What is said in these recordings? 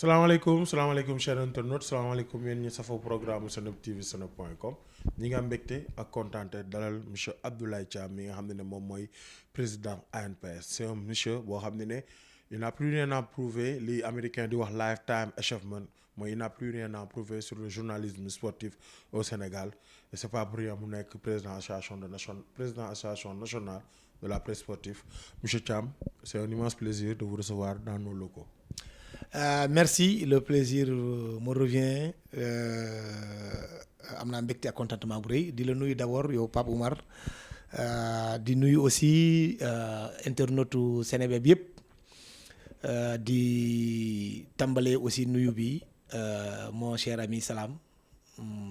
salaamaaleykum chers internautes salaamaaleykum yéen ñi safoo programme Senub TV senub.com ñi nga mbégte ak kontaante dalal monsieur Abdoulaye Thiam mi nga xam ne moom mooy président ANPS c'est un monsieur boo xam ne il n'a plus rien à prouver li américain di wax lifetime achievement mooy il n'a plus rien à prouver sur le journalisme sportif au Sénégal et c'est pas pour rien mu nekk président association nationale de la presse sportive monsieur Thiam c'est un immense plaisir de vous recevoir dans nos locaux. Merci, le plaisir me revient. Am naa mbégte ak contentement bu rëy di la nuyu d'abord yow Pape Oumar di nuyu aussi internautu Sénégal yëpp di tàmbalee aussi nuyu bi mon cher ami Salam.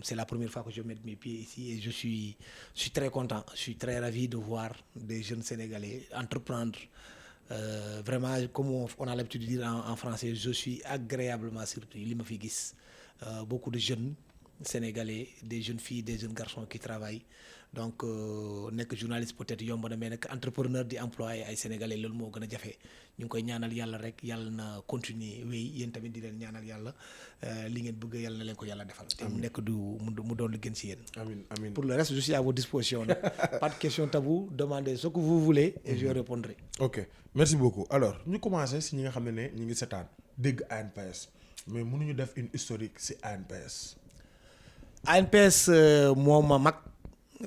C'est la première fois que je mets mes pieds ici et je suis très content, je suis très ravi de voir des jeunes Sénégalais entreprendre. Vraiment, comme on a l'habitude de dire en français, je suis agréablement surpris. Li ma fi gis beaucoup de jeunes Sénégalais, des jeunes filles, des jeunes garçons qui travaillent. Donc nekk journaliste peut-être yomb na mais nekk entrepreneur di employé ay Sénégalais loolu moo gën a jafe ñu ngi koy ñaanal yàlla rek yàlla na continuer wéy yéen tamit di leen ñaanal yàlla li ngeen bëgg yàlla na leen ko yàlla defal. te mu nekk mu doon lu gën ci yéen. Amiin pour le reste je suis à votre disposition. Pas de question tabou, demandez ce que vous voulez et je répondrai. Ok, merci beaucoup. Alors ñu commencé si ñi nga xam ne ñu ngi seetaan dégg ANPS mais mënuñu def une historique si ANPS. ANPS moo ma mag.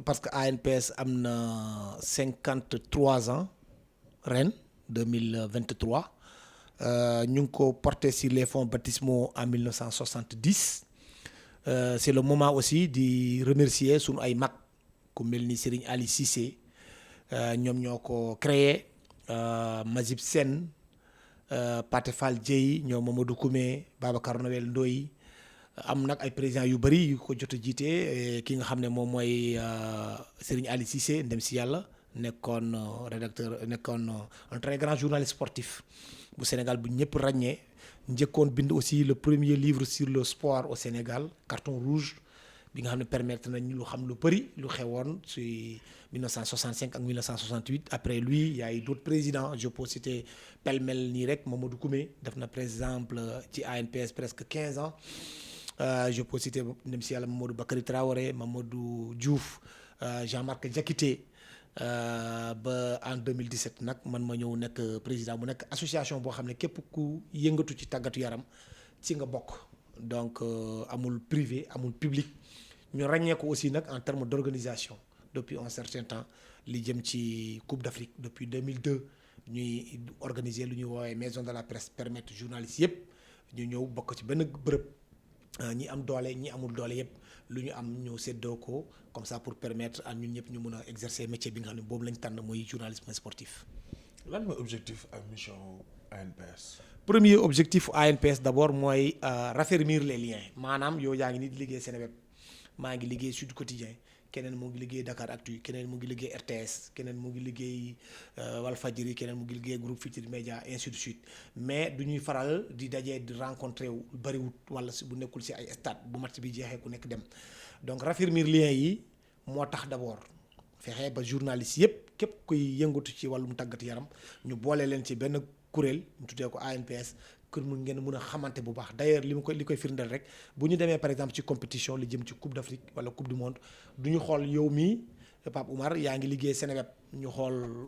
Parce que ANPS am na 53 ans ren 2023 ñu ngi ko porté sur les fonds baptismaux en 1970 c'est le moment aussi di remercier sunu ay mag ku mel ni Serigne Ali Cissé ñoom ñoo ko créé Majib Sen Pathé Fall Dieye ñoom Mamadou Koumé Babacar Noël Ndoye am nag ay présidents yu bëri yu ko jot a jiite ki nga xam ne moom mooy Serigne Ali Cissé ndem si yàlla nekkoon rédacteur nekkoon un très grand journaliste sportif bu Sénégal bu ñëpp ràññee njëkkoon bind aussi le premier livre sur le sport au Sénégal Carton Rouge bi nga xam ne permettre nañ lu xam lu bëri lu xewoon ci 1965 ak 1968 après lui il y a eu d'autres présidents je peux citer pêle-mêle nii rek Mamadou Koumé def na par exemple ci ANPS presque 15 ans. Je peux citer ndem si yàlla Mamadou Bakary Traoré Mamadou Diouf Jean-Marc Diakité ba en 2017 nag man ma ñëw nekk président bu nekk association boo xam ne képp ku yëngatu ci tàggatu yaram ci nga bokk donc amul privé amul public ñu ràññee ko aussi nag en termes d'organisation depuis un certain temps li jëm ci Coupe d'Afrique depuis 2002 ñuy organiser lu ñuy woowee maison de la presse permettre journalistes yëpp ñu ñëw bokk ci benn bërëb. Ñi am doole ñi amul doole yëpp lu ñu am ñu séddoo ko comme ça pour permettre à ñun ñëpp ñu mën a exercer métier bi nga xam ne boobu lañ tànn mooy journalisme sportif. Lan mooy objectif ak mission ANPS. Premier objectif ANPS d'abord mooy raffermir les liens maanaam yow yaa ngi nii di liggéey Seneweb maa ngi liggéey Sud Quotidien keneen mu ngi liggéey Dakar Actu keneen mu ngi liggéey RTS keneen mu ngi liggéey Walfadjri keneen mu ngi liggéey Groupe Futurs Médias ainsi de suite mais du ñuy faral di dajee di rencontrer wu bariwut wala bu nekkul ci ay stade bu match bi jeexee ku nekk dem donc raffermir liens yi moo tax d'abord fexe ba journalistes yëpp képp kuy yëngatu ci wàllum tàggat yaram ñu boole leen ci benn kuréel ñu tuddee ko ANPS kër mu ngeen mën a xamante bu baax d'ailleurs li koy firndeel rek bu ñu demee par exemple ci compétition li jëm ci Coupe d'Afrique wala Coupe du Monde du ñu xool yow mii Pape Oumar yaa ngi liggéey Seneweb ñu xool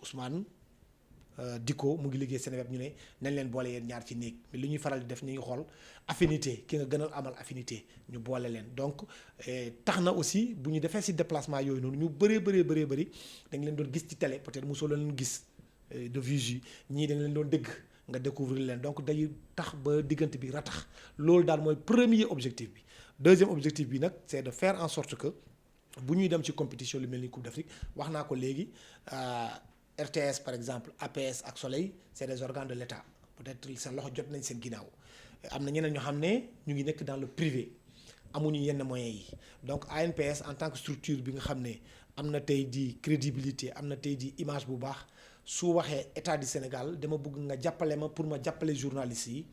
Ousmane Dicko mu ngi liggéey Seneweb ñu ne nañ leen boole yéen ñaar ci néeg mais li ñuy faral di def ñu ngi xool affinité ki nga gënal amal affinité ñu boole leen donc tax na aussi bu ñu defee ci déplacement yooyu noonu ñu bëri dañ leen doon gis ci télé peut-être mosoo leen gis de visu ñii dañ leen doon dégg nga découvrir leen donc day tax ba diggante bi ratax loolu daal mooy premier objectif bi deuxième objectif bi nag c'est de faire en sorte que bu ñuy dem ci compétition lu mel ni Coupe d'Afrique wax naa ko léegi RTS par exemple APS ak Soleil c'est des organes de l'État peut-être seen loxo jot nañ seen ginnaaw am na ñeneen ñoo xam ne ñu ngi nekk dans le privé amuñu yenn moyens yi donc ANPS en tant que structure bi nga xam ne am na tey di crédibilité am na tey di image bu baax su waxee état du Sénégal dama bëgg nga jàppale ma pour ma jàppale journalistes yi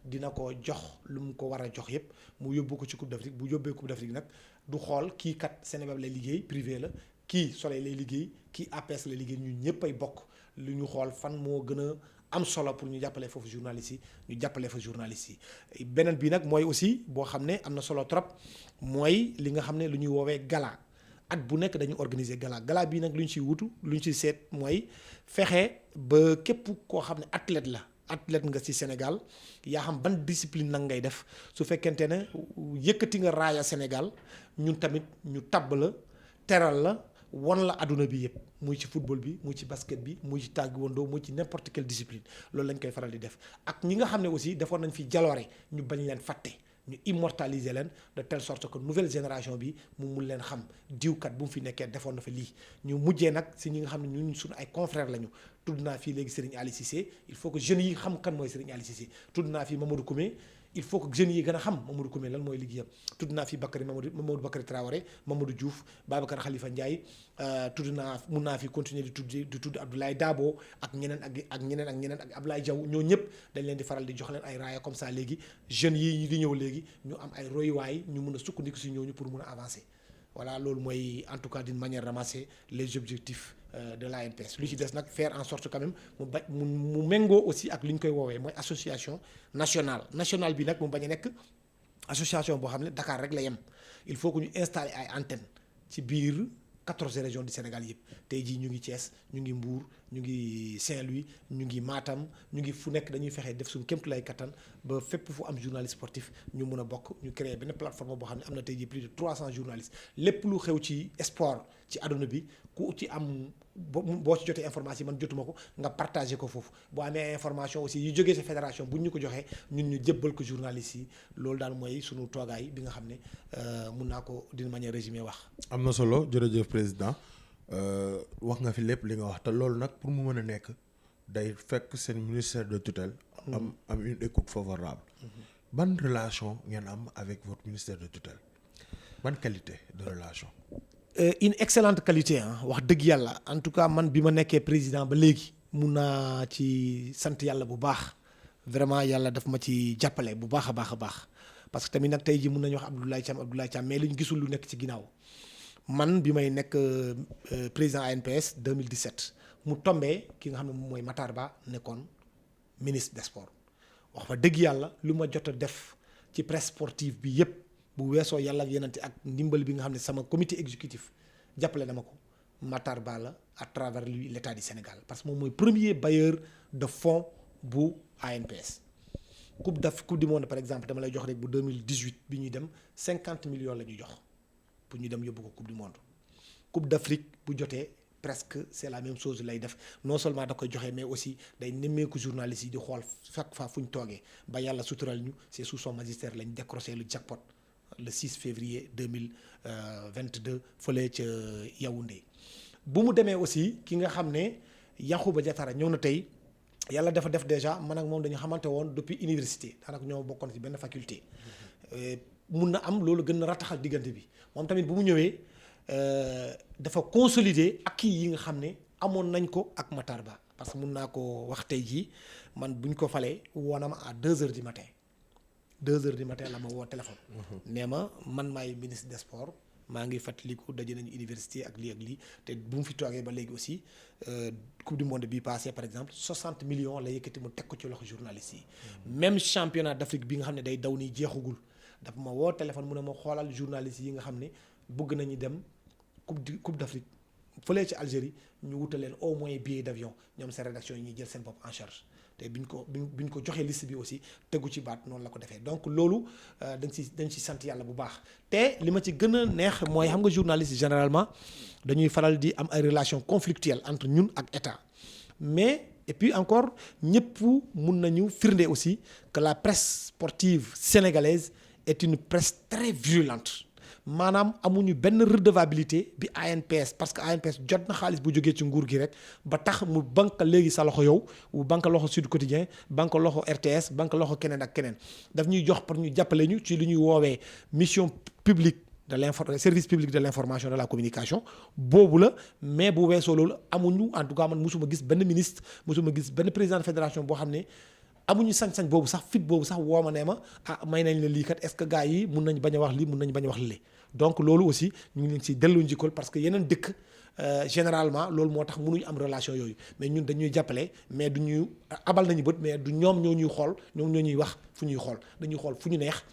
dina ko jox lu mu ko war a jox yépp mu yóbbu ko ci Coupe d'Afrique bu yóbbee Coupe d'Afrique nag du xool kii kat Sénégal lay liggéey privé la kii Soleil lay liggéey kii APS lay liggéey ñun ñëpp ay bokk lu ñu xool fan moo gën a am solo pour ñu jàppale foofu journalistes yi ñu jàppale fa journalistes yi beneen bi nag mooy aussi boo xam ne am na solo trop mooy li nga xam ne lu ñuy woowee gala at bu nekk dañu organiser gala bii nag lu ñu ciy wutu lu ñu ciy seet mooy fexe ba képp koo xam ne athlète nga ci Sénégal yaa xam ban discipline nag ngay def su fekkente ne yëkkati nga raaya Sénégal ñun tamit ñu tabb la teral la won la adduna bi yëpp muy ci football bi muy ci basket bi muy ci taekwondo muy ci n'importe quelle discipline loolu lañ koy faral di def ak ñi nga xam ne aussi defoon nañ fi jaloore ñu bañ leen fàtte ñu immortaliser leen de telle sorte que nouvelle génération bi mu mun leen xam diwkat bu mu fi nekkee defoon na fa lii ñu mujjee nag si ñi nga xam ne ñun suñu ay confrères lañu tudd naa fii léegi Serigne Ali Cissé il faut que jeunes yi xam kan mooy Serigne Ali Cissé tudd naa fii Mamadou Koumé il faut que jeunes yi gën a xam Mamadou Koumé lan mooy liggéeyam tudd naa fi Mamadou Bakary Traoré Mamadou Diouf Babacar Khalifa Ndiaye mun naa fi continuer di tudd Abdoulaye Dabo ak ñeneen ak Abdoulaye Diaw ñoo ñëpp dañ leen di faral di jox leen ay raaya comme ça léegi jeunes yi di ñëw léegi ñu am ay royuwaay ñu mun a sukkandiku si ñooñu pour mun a avancer voilà loolu mooy en tout cas d'une manière ramassée les objectifs de l'ANPS lu ci des nag faire en sorte quand même mu méngoo aussi ak li ñu koy woowee mooy association nationale bi nag mu bañ a nekk association boo xam ne Dakar rek la yem il faut que ñu installer ay antennes ci biir 14 régions du Sénégal yëpp tey jii ñu ngi Thiès ñu ngi Mbour ñu ngi Saint-Louis ñu ngi Matam ñu ngi fu nekk dañuy fexe def suñu kéemtulaay kattan ba fépp fu am journaliste sportif ñu mun a bokk ñu créer benn plateforme boo xam ne am na tey jii plus de 300 journalistes lépp lu xew ci sport ci àdduna bi ku ci am boo ci jotee information man jotuma ko nga partagé ko foofu boo amee information aussi yu jógee sa fédération bu ñu ko joxee ñun ñu jébbal ko journalistes yi loolu daal mooy sunu toogaay bi nga xam ne mun naa ko d'une manière résumée wax. am na solo jërëjëf président wax nga fi lépp li nga wax te loolu nag pour mu mën a nekk day fekk seen ministère de tutelle. am une écoute favorable. ban relation ngeen am avec votre ministère de tutelle ban qualité de relation. Une excellente qualité wax dëgg yàlla en tout cas man bi ma nekkee président ba léegi mun naa ci sant yàlla bu baax vraiment yàlla daf ma ci jàppale bu baax a baax parce que tamit nag tey ji mun nañu wax Abdoulaye Thiam mais li ñu gisul lu nekk ci ginnaaw man bi may nekk président ANPS 2017 mu tombee ki nga xam ne moom mooy Matar Ba nekkoon ministre des sports wax fa dëgg yàlla lu ma jot a def ci presse sportive bi yépp bu weesoo yàlla ak yenante ak ndimbal bi nga xam ne sama comité exécutif jàppale dama ko Matar Ba la à travers lui l'état du Sénégal parce que moom mooy premier bailleur de fonds bu ANPS coupe du monde par exemple dama lay jox rek bu 2018 bi ñuy dem 50 millions la ñuy jox pour ñu dem yóbbu ko coupe du monde coupe d'Afrique bu jotee presque c'est la même chose lay def non seulement da koy joxe mais aussi day nemmeeku journalistes yi di xool chaque fois fu ñu toogee ba yàlla sutural ñu c'est sous son magistère lañ décroché le jackpot le 6 février 2022 fële ca Yaoundé bu mu demee aussi ki nga xam ne Yankhoba Diattara ñëw na tey yàlla dafa def déjà man ak moom dañu xamante woon depuis université daanaka ñoo bokkoon ci benn faculté mun na am loolu gën a rataxal diggante bi moom tamit bu mu ñëwee dafa consolider acquis yi nga xam ne amoon nañ ko ak Matar Ba parce que mun naa ko wax tey jii man buñ ko falee woona ma à 2h du matin 2h du matin la ma woo téléphone. nee ma man maay ministre des sports maa ngi fàttaliku daje nañu université ak lii te bu mu fi toogee ba léegi aussi coupe du monde bi passé par exemple 60 millions la yëkkati mu teg ko ci loxo journalistes yi. même championnat d'Afrique bi nga xam ne day daw nii jeexagul dafa ma woo téléphone mu ne ma xoolal journalistes yi nga xam ne bëgg nañu dem coupe d'Afrique fële ci Algérie ñu wutal leen au moins billet d'avion ñoom seen rédaction yi ñuy jël seen bopp en charge. te biñ ko joxee liste bi aussi tegu ci baat noonu la ko defee donc loolu dañ ci sant yàlla bu baax te li ma ci gën a neex mooy xam nga journaliste généralement dañuy faral di am ay relations conflictuelles entre ñun ak état mais et puis encore ñëpp mun nañu firnde aussi que la presse sportive sénégalaise est une presse très virulente maanaam amuñu benn redevabilité bi ANPS parce que ANPS jot na xaalis bu jógee ci nguur gi rek ba tax mu banque léegi sa loxo yow mu banque loxo Sud Quotidien banque loxo RTS banque loxo keneen ak keneen daf ñuy jox pour ñu jàppale ñu ci lu ñuy woowee mission publique de service public de l'information de la communication boobu la mais bu weesoo loolu amuñu en tout cas man musuma gis benn ministre musuma gis benn président de fédération boo xam ne amuñu sañ-sañ boobu sax fit boobu sax woo ma nee ma may nañ la lii kat est-ce que gars yi mun nañ bañ a wax lii mun nañ bañ a wax lii donc loolu aussi ñu ngi leen ci dellu njukkal parce que yeneen dëkk généralement loolu moo tax mënuñu am relation yooyu mais ñun dañuy jàppale mais du ñu abal nañu bët mais du ñoom ñoo ñuy xool ñoom ñoo ñuy wax fu ñuy xool dañuy xool fu ñu neex.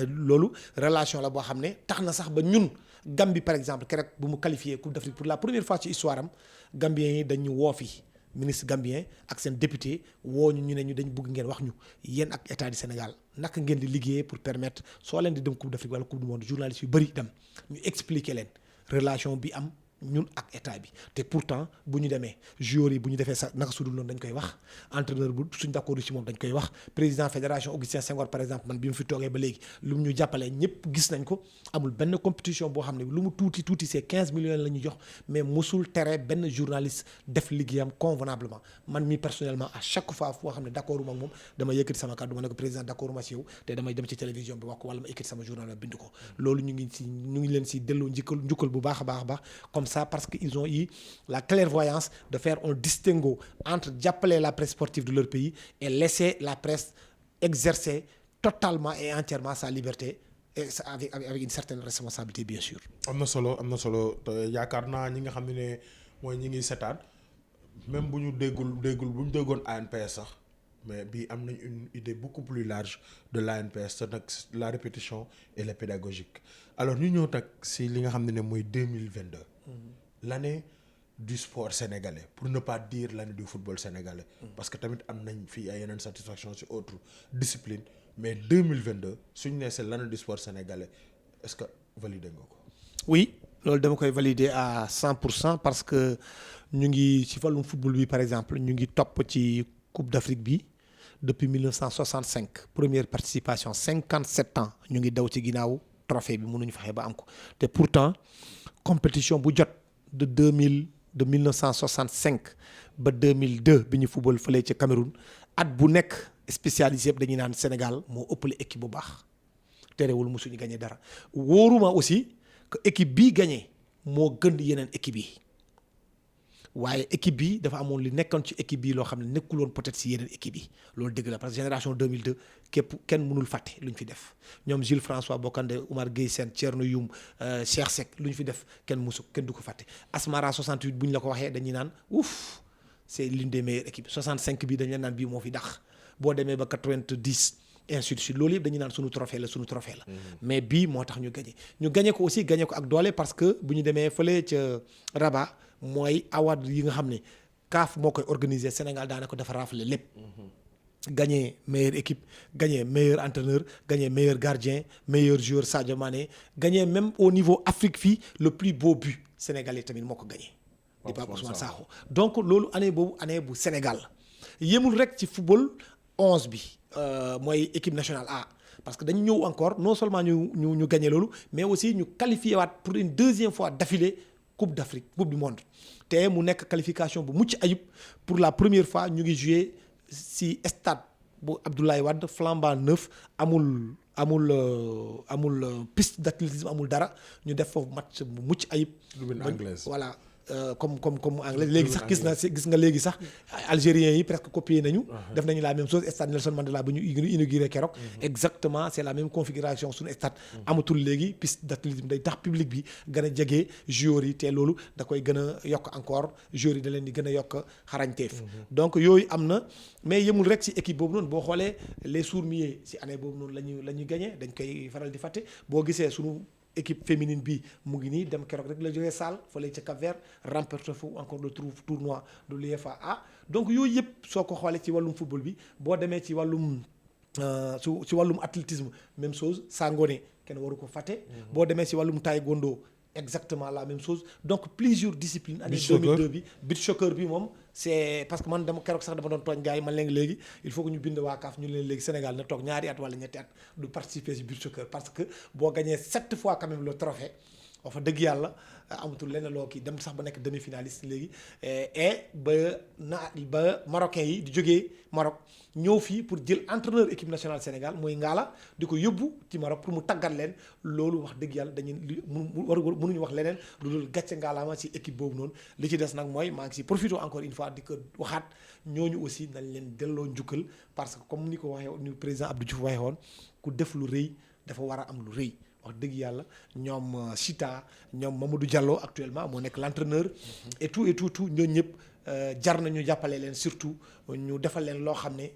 loolu relation la boo xam ne tax na sax ba ñun Gambie par exemple keroog bu mu qualifié Coupe d'Afrique pour la première fois ci histoire am Gambiens yi dañu woo fi ministre gambien ak seen député woo ñu ne ñu dañ bëgg ngeen wax ñu yéen ak état du Sénégal naka ngeen di liggéeyee pour permettre soo leen di dem Coupe d'Afrique wala Coupe du monde journalistes yu bëri dem ñu expliquer leen relation bi am ñun ak état bi te pourtant bu ñu demee joueurs yi bu ñu defee sax naka sudul noonu dañ koy wax entraîneur bu suñ d'accord ci moom dañ koy wax président fédération Augustin Senghor par exemple man bi mu fi toogee ba léegi lu mu ñu jàppalee ñëpp gis nañ ko amul benn compétition boo xam ne lu mu tuuti c'est 15 millions la ñu jox mais mosul tere benn journaliste def liggéeyam convenablement man mi personnellement à chaque fois foo xam ne d'accord ma ak moom dama yëkkati sama kàddu ma ne ko président d'accord ma ci yow te damay dem ci télévision bi wax ko wala ma yëkkati sama journal bind ko loolu ñu ngi leen si delloo njukkal bu baax a baax comme ça parce que ils ont eu la clairvoyance de faire un distinguo entre jàppale la presse sportive de leur pays et laisser la presse exercer totalement et entièrement sa liberté et avec une certaine responsabilité bien sûr. am na solo te yaakaar naa ñi nga xam ne mooy ñi ngi seetaan même bu ñu déggoon ANPS sax mais bii am nañ une idée beaucoup plus large de l'ANPS te nag la répétition et le pédagogique alors ñu ñëw nag si li nga xam ne mooy 2022. L'année du sport sénégalais pour ne pas dire l'année du football sénégalais parce que tamit am nañ fii ay yeneen satisfaction ci autre discipline mais 2022 suñu nee c'est l'année du sport sénégalais est-ce que validé nga ko. oui loolu dama koy valider à 100% parce que ñu ngi ci wàllum football bi par exemple ñu ngi topp ci Coupe d'Afrique bi depuis 1965 première participation 57 ans ñu ngi daw ci ginnaaw trophée bi mënuñu fexe ba am ko te pourtant compétition bu jot. de 1965 ba 2002 bi ñu football fële ca Cameroun at bu nekk spécialisé yëpp dañuy naan Sénégal moo ëppale équipe bu baax terewul mosuñu gagné dara wóoruma aussi que équipe bii gagné moo gën yeneen équipe yi waaye équipe bi dafa amoon li nekkoon ci équipe bi loo xam ne nekkul woon peut-être si yeneen équipe yi loolu dëgg la parce que génération 2002 kenn mënul fàtte lu ñu fi def ñoom Jules François Bocandé Oumar Gueye Sène Thierno Youm Cheikh Seck lu ñu fi def kenn du ko fàtte Asmara 68 bu ñu la ko waxee dañuy naan ouf c'est l'une des meilleures équipes 65 bi dañu leen naan bii moo fi dax boo demee ba 90 ainsi de suite loolu yëpp dañuy naan sunu trophée la mais bii moo tax ñu gagné ko aussi gagné ko ak doole parce que bu ñu demee fële ca Rabat mooy award yi nga xam ne CAF moo koy organiser Sénégal daanaka dafa rafle lépp gagné meilleure équipe gagné meilleur entraîneur gagné meilleur gardien meilleur joueur Sadio Mané gagné même au niveau Afrique fii le plus beau but sénégalais tamit moo ko gagné di Pape Ousmane Sakho donc loolu année boobu année bu Sénégal yemul rek ci football 11 bi mooy équipe nationale A parce que dañu ñëw encore non seulement ñu gagné loolu mais aussi ñu qualifié waat pour une deuxième fois d'affilée Coupe d'Afrique Coupe du monde te mu nekk qualification bu mucc ayib pour la première fois ñu ngi joué si stade bu Abdoulaye Wade flambant neuf amul piste d'athlétisme amul dara ñu def foofu match bu mucc ayib. voilà comme anglais léegi sax gis nga léegi sax algériens yi presque copié nañu. def nañu la même chose stade Nelson Mandela bu ñu inauguré keroog. exactement c'est la même configuration suñu stade. amatul léegi piste d'athlétisme day tax public bi gën a jege joueurs yi te loolu da koy gën a yokk encore joueurs yi da leen di gën a yokk xarañteef. donc yooyu am na mais yemul rek ci équipe boobu noonu boo xoolee les Sourmiers ci année boobu noonu la ñu gagné dañ koy faral di fàtte boo gisee sunu. équipe féminine bi mu ngi nii dem keroog rek la jógee Saal fële ca Cap-Vert remporté fu encore le tournoi de l'UEFA donc yooyu yëpp soo ko xoolee ci wàllum football bi boo demee ci wàllum ci wàllum athlétisme même chose Sangone kenn waru ko fàtte. boo demee ci wàllum taekwondo exactement la même chose donc plusieurs disciplines. année 2002 bi beach soccer bi moom c'est parce que man dama keroog sax dama doon tooñ gars yi man léegi il faut que ñu bind waa CAF ñu leen léegi Sénégal na toog ñaari at wala ñetti at du participer ci beach soccer parce que boo gagné 7 fois quand même le trophée wax fa dëgg yàlla amatul lenn loo kii dem sax ba nekk demi-finaliste léegi et ba marocains yi di jógee Maroc ñëw fii pour jël entraîneur équipe nationale Sénégal mooy Ngala di ko yóbbu ci Maroc pour mu tàggat leen loolu wax dëgg yàlla dañuy mënuñu wax leneen lu dul gàcce ngaalaama ci équipe boobu noonu li ci des nag mooy maa ngi si profité encore une fois di ko waxaat ñooñu aussi nañ leen delloo njukkal parce que comme ni ko waxee ni président Abdou Diouf waxee woon ku def lu rëy dafa war a am lu rëy wax dëgg yàlla ñoom Chita ñoom Mamadou Diallo actuellement moo nekk l'entraîneur et tout ñooñu ñëpp jar nañu jàppale leen surtout ñu defal leen loo xam ne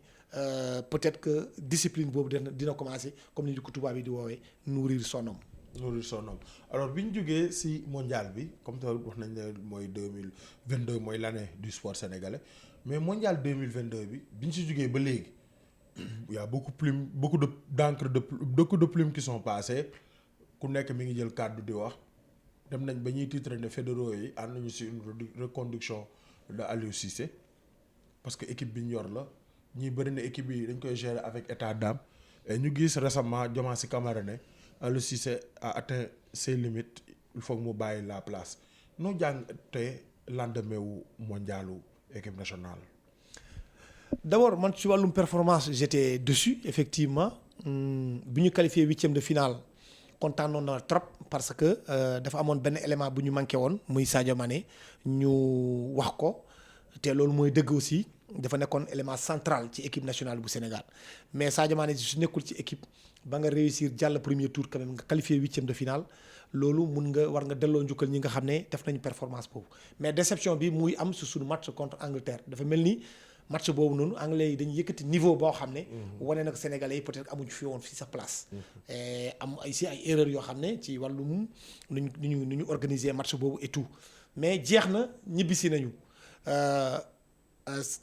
peut-être que discipline boobu dina commencer comme ni ko tubaab yi di woowee nourrir son homme. Alors bi ñu jógee ci mondial bi comme te wax nañ ne mooy 2022 mooy l'année du sport sénégalais mais mondial 2022 bi ñu ci jógee ba léegi y a beaucoup de plumes qui sont passées ku nekk mi ngi jël kàddu di wax dem nañ ba ñuy titre ne fédéraux yi ànd nañu ci une reconduction de Aliou Cissé parce que équipe bi ñu yor la ñuy bëri na équipe yi dañ koy gérer avec état d'âme et ñu gis récemment Diomansy Kamara ne Aliou Cissé a atteint ses limites il faut que mu bàyyi la place noo jàngate lendemain wu mondialu équipe nationale. D'abord man ci wàllum performance j'étais dessus effectivement bi ñu qualifié 8e de finale kontaanoon na trop parce que dafa amoon benn élément bu ñu manqué woon muy Sadio Mané ñu wax ko te loolu mooy dëgg aussi dafa nekkoon élément central ci équipe nationale bu Sénégal mais Sadio Mané su nekkul ci équipe ba nga réussir jàll premier tour quand même nga qualifié 8e de finale loolu war nga delloo njukkal ñi nga xam ne def nañu performance boobu mais déception bi muy am su suñu match contre Angleterre dafa mel ni match boobu noonu anglais yi dañuy yëkkati niveau boo xam ne wane nag sénégalais yi peut-être amuñu fi woon fii sa place am ay erreurs yoo xam ne ci wàllum nu ñu organiser match boobu et tout mais jeex na ñibbisi nañu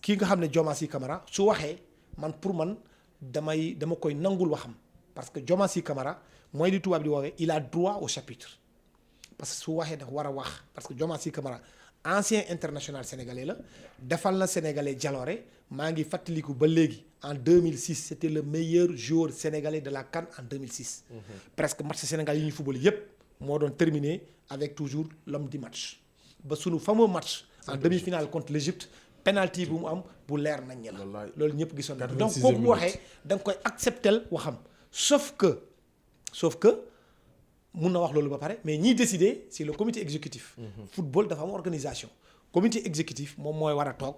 kii nga xam ne Diomansy Kamara su waxee pour man dama koy nangul waxam parce que Diomansy Kamara mooy li tubaab di woowee il a droit au chapitre parce que su waxee dafa war a wax parce que Diomansy Kamara ancien international sénégalais la defal na sénégalais jaloore maa ngi fàttaliku ba léegi en 2006 c'était le meilleur joueur sénégalais de la CAN en 2006. Presque match Sénégal yi ñu football yépp moo doon terminé avec toujours l'homme du match ba sunu fameux match en demi-finale contre l'Égypte penalty bu mu am bu leer nañ la loolu ñëpp gisoon na donc kooku mu waxee da nga koy accepter waxam sauf que mun na wax loolu ba pare mais ñiy décider c'est le comité exécutif. Football dafa am organisation. Comité exécutif moom mooy war a toog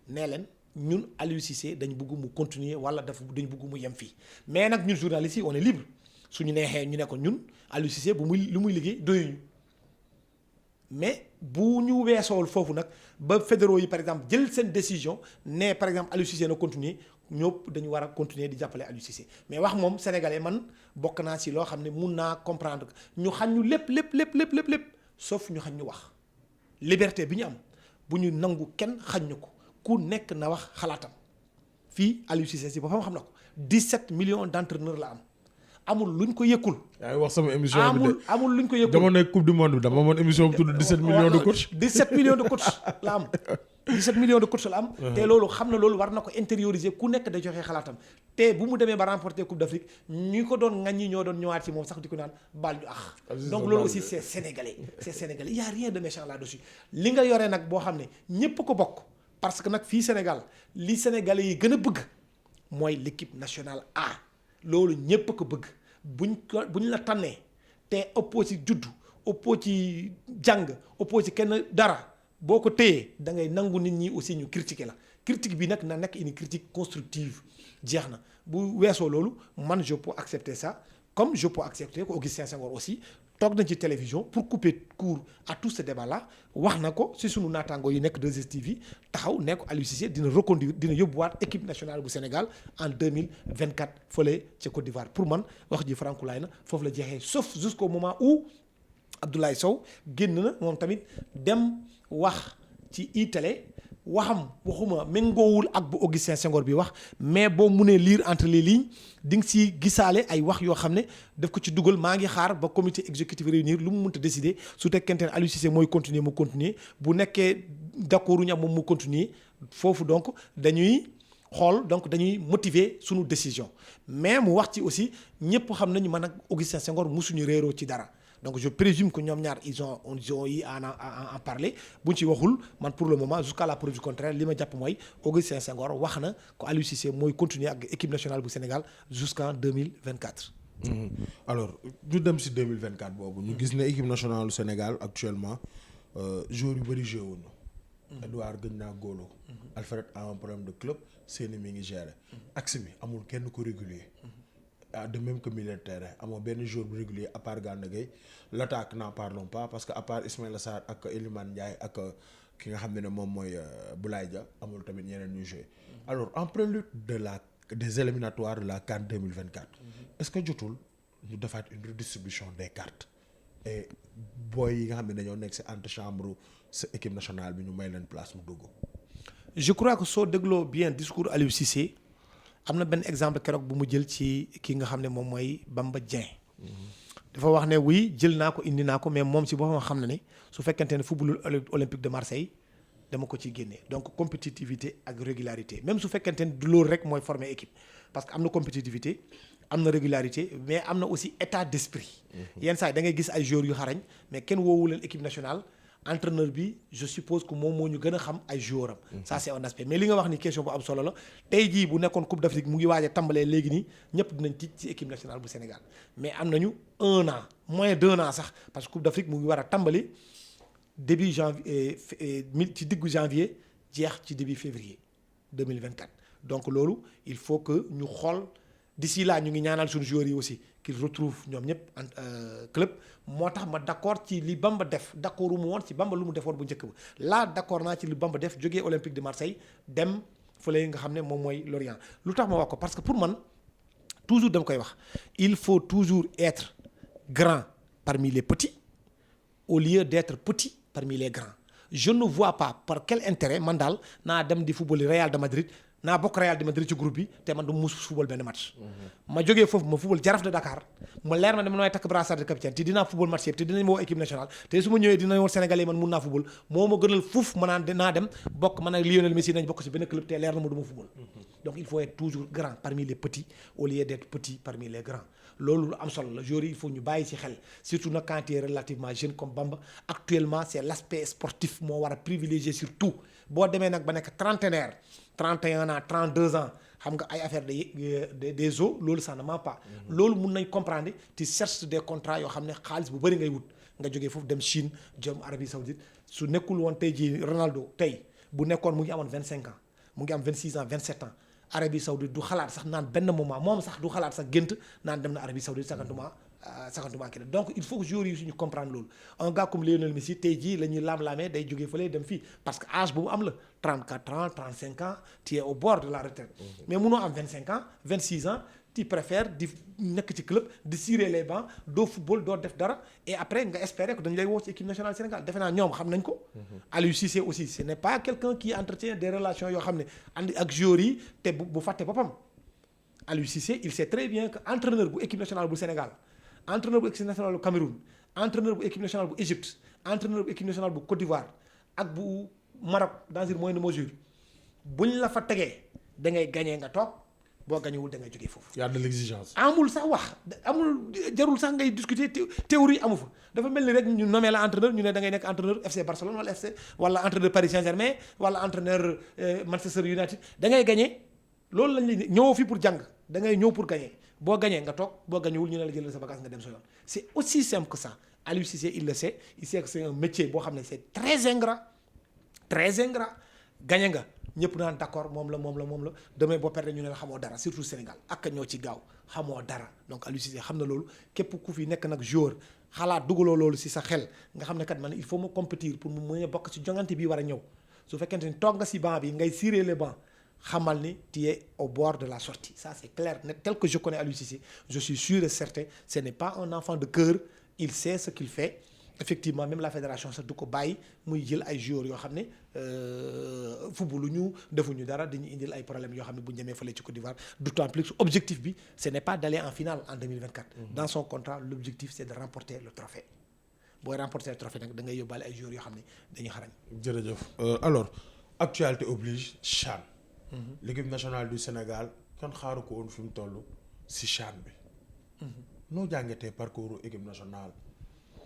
nee leen ñun Aliou Cissé dañ bëgg mu continuer wala dañ bëgg mu yem fii mais nag ñun journalistes yi on est libre suñu neexee ñu ne ko ñun Aliou Cissé lu muy liggéey doyuñu mais bu ñu weesool foofu nag ba fédéraux yi par exemple jël seen décision ne par exemple Aliou Cissé na continuer ñëpp dañu war a continuer di jàppale Aliou Cissé mais wax moom sénégalais man bokk naa ci loo xam ne mun naa comprendre ñu xañ ñu lépp sauf ñu xañ ñu wax liberté bi ñu am bu ñu nangu kenn xañ ñu ko ku nekk na wax xalaatam fii Aliou Cissé si boppam xam na ko 17 millions d'entraîneurs la am amul luñ ko yëkkul. yaa ngi wax sama émission bi de amul luñ ko yëkkul jamono coupe du monde bi dama amoon émission bu tudd 17 millions de coach. 17 millions de coach la am 17 millions de coach la am. te loolu xam na loolu war na ko intérioriser ku nekk da joxe xalaatam te bu mu demee ba remporter coupe d'Afrique ñi ko doon ŋaññi ñoo doon ñëwaat ci moom sax di ko naan baal ñu ax. donc loolu aussi c'est sénégalais il y a rien de méchant là-dessus li nga yore nag boo xam ne ñépp ko bokk parce que nag fii Sénégal li sénégalais yi gën a bëgg mooy l'équipe nationale A loolu ñépp ko bëgg. buñ la tànnee te ëppoo ci juddu ëppoo ci jàng ëppoo ci kenn dara boo ko téyee da ngay nangu nit ñi aussi ñu critiquer la critique bi nag na nekk une critique constructive jeex na bu weesoo loolu man je peux accepter ça comme je peux accepter que Augustin Senghor aussi toog nañ ci télévision pour couper court à tout ce débat là wax na ko ci sunu naataango yi nekk 2STV taxaw ne ko Aliou Cissé dina reconduire dina yóbbuwaat équipe nationale bu Sénégal en 2024 fële ca Côte d'Ivoire pour man wax ji farankulaay na foofu la jeexee sauf jusqu'au moment où Abdoulaye Sow génn na moom tamit dem wax ci iTélé waxuma méngoowul ak bu Augustin Senghor bi wax mais boo munee lire entre les lignes di nga si gisaale ay wax yoo xam ne daf ko ci dugal maa ngi xaar ba comité exécutif réunir lu mu mënta décider su tekkente ne Aliou Cissé mooy continuer mu continuer bu nekkee d'accord ñam moom mu continuer foofu donc dañuy motiver sunu décision mais mu wax ci aussi ñëpp xam nañu man ak Augustin Senghor musuñu réeroo ci dara. Donc je présume que ñoom ñaar ils ont eu à en parler bu ñu ci waxul man pour le moment jusqu'à la preuve du contraire li ma jàpp mooy Augustin Senghor wax na ko Aliou Cissé mooy continuer ak équipe nationale bu Sénégal jusqu'en 2024. Alors ñu dem ci 2024 boobu. ñu gis ne équipe nationale du Sénégal actuellement joueurs yu bëri joué wuñu. Edouard gëj naa góolu. Alfred a un problème de club Seny mi ngi gérer. Axe bi amul kenn ku régulier. de même que milieu de terrain amoo benn joueur bu régulier à part Gana Gueye l'attaque n'en parlons pas parce que à part Ismaïla Sarr ak Iliman Ndiaye ak ki nga xam ne moom mooy Boulaye Dia amul tamit ñeneen ñuy jouer alors en prélude des éliminatoires de la CAN 2024 est-ce que jotul ñu defaat une redistribution des cartes et booy yi nga xam ne dañoo nekk ci antichambre sa équipe nationale bi ñu may leen place mu dugg. je crois que soo dégloo bien discours Aliou Cissé am na benn exemple keroog bu mu jël ci ki nga xam ne moom mooy Bamba Dieng. dafa wax ne oui jël naa ko indi naa ko mais moom ci boppam xam na ne su fekkente ne football olympique de Marseille dama ko ciy génne donc compétitivité ak régularité même su fekkente ne du loolu rek mooy former équipe parce que am na compétitivité am na régularité mais am na aussi état d'esprit. yenn saa yi da ngay gis ay joueurs yu xarañ mais kenn woowu leen équipe nationale entraîneur bi je suppose que moom moo ñu gën a xam ay joueurs am. ça c'est un aspect mais li nga wax ni question bu am solo la tey jii bu nekkoon Coupe d'Afrique mu ngi waaj a tàmbalee léegi nii ñëpp dinañ tiit ci équipe nationale bu Sénégal mais am nañu 1 an moins d'1 an sax parce que Coupe d'Afrique mu ngi war a tàmbali début janvier ci diggu janvier jeex ci début février 2024 donc loolu il faut que ñu xool d'ici là ñu ngi ñaanal suñu joueurs yi aussi qu'ils retrouvent ñoom ñëpp club moo tax ma d'accord ci li Bamba def d'accord mu woon ci Bamba lu mu defoon bu njëkk ba là d'accord naa ci li Bamba def jógee Olympique de Marseille dem fële nga xam ne moom mooy Lorient lu tax ma wax ko parce que pour man toujours dama koy wax il faut toujours être grand parmi les petits au lieu d'être petit parmi les grands je ne vois pas par quel intérêt man daal naa dem di football Real de Madrid naa bokk Real de Madrid ci groupe bi te man du mus football benn match. ma jógee foofu ma football Jaraaf de Dakar ma leer ma ne man may takk brassard de capitaine te dinaa football match yëpp te dinañ ma woo équipe nationale te su ma ñëwee dinañ woon Sénégalais man mun naa football moo ma gënal fuuf ma naan naa dem bokk man ak Lionel Messi nañ bokk ci benn club te leer na ma du ma football. donc il faut être toujours grand parmi les petits au lieu d'être petit parmi les grands. loolu lu am solo la joueurs yi il faut ñu bàyyi ci xel surtout nag quand tu es relativement jeune comme Bamba actuellement c'est l'aspect sportif moo war a privilégier surtout boo demee nag ba nekk trentenaire 31 ans 32 ans xam nga ay affaire des eaux loolu ça ne ment pas. loolu mun nañ comprendre tu cherches des contrats yoo xam ne xaalis bu bëri ngay wut nga jógee foofu dem Chine jëm Arabie Saoudite su nekkul woon tey jii Ronaldo tey bu nekkoon mu ngi amoon 25 ans mu ngi am 26 ans 27 ans. Arabie Saoudite du xalaat sax naan benn moment moom sax du xalaat sax gént naan dem na Arabie Saoudite sakantuma kenn donc il faut que joueurs yi suñu comprendre loolu un gars comme Lionel Messi tey jii la ñuy laam-laamee day jógee fële dem fii parce que âge bu mu am la 34 ans 35 ans tu es au bord de la retraite mais munoo am 25 ans 26 ans tu préfères di nekk ci club di cirer les bancs doo football doo def dara et après nga espérer que dañu lay woo ci équipe nationale Sénégal defe naa ñoom xam nañ ko. Aliou Cissé aussi ce n'est pas quelqu'un qui entretient des relations yoo xam ne andi ak joueurs yi te bu fàtte boppam Aliou Cissé il sait très bien que entraîneur bu équipe nationale bu Sénégal entraîneur bu équipe nationale bu Cameroun entraîneur bu équipe nationale bu Égypte entraîneur bu équipe nationale bu Côte d'Ivoire ak bu Maroc dans une moindre mesure buñ la fa tegee da ngay gagner nga toog. boo gañewul da ngay jógee foofu. y a de l'exigence. amul sax wax amul jarul sax ngay discuter théorie amu fa dafa mel ni rek ñu nommé la entraîneur ñu ne da ngay nekk entraîneur FC Barcelone wala entraîneur Paris Saint-Germain wala entraîneur Manchester United da ngay gagné loolu lañ lay ñëwoo fi pour jàng da ngay ñëw pour gagner boo gagné nga toog boo gañewul ñu ne la jëlal sa bagage nga dem sa yoon c'est aussi simple que ça Aliou Cissé il le sait il sait que c'est un métier boo xam ne c'est très ingrat gagné nga. ñëpp naan d'accord moom la demee boo perdre ñu ne la xamoo dara surtout Sénégal ak ñoo ci gaaw xamoo dara donc Aliou Cissé xam na loolu képp ku fi nekk nag joueur xalaat dugaloo loolu ci sa xel nga xam ne kat man il faut ma compétir pour mu mën a bokk ci jongante bii war a ñëw su fekkente ni toog nga ci banc bi ngay cirer les bancs xamal ni tu es au bord de la sortie ça c'est clair tel que je connais Aliou Cissé je suis sûr et certain ce n'est pas un enfant de cœur il sait ce qu'il fait effectivement même la fédération sax du ko bàyyi muy jël ay joueurs yoo xam ne footballu ñu defuñu dara dañuy indil ay problèmes yoo xam ne bu ñu demee fële ci Côte d'Ivoire d'autant plus objectif bi ce n'est pas d'aller en finale en 2024. Dans son contrat l'objectif c'est de remporter le trophée booy remporter le trophée nag da ngay yóbbaale ay joueurs yoo xam ne dañuy xarañ. jërëjëf alors actualité oblige CHAN. L'équipe nationale du Sénégal kan xaaru ko woon fi mu toll ci CHAN bi. noo jàngatee parcours équipe nationale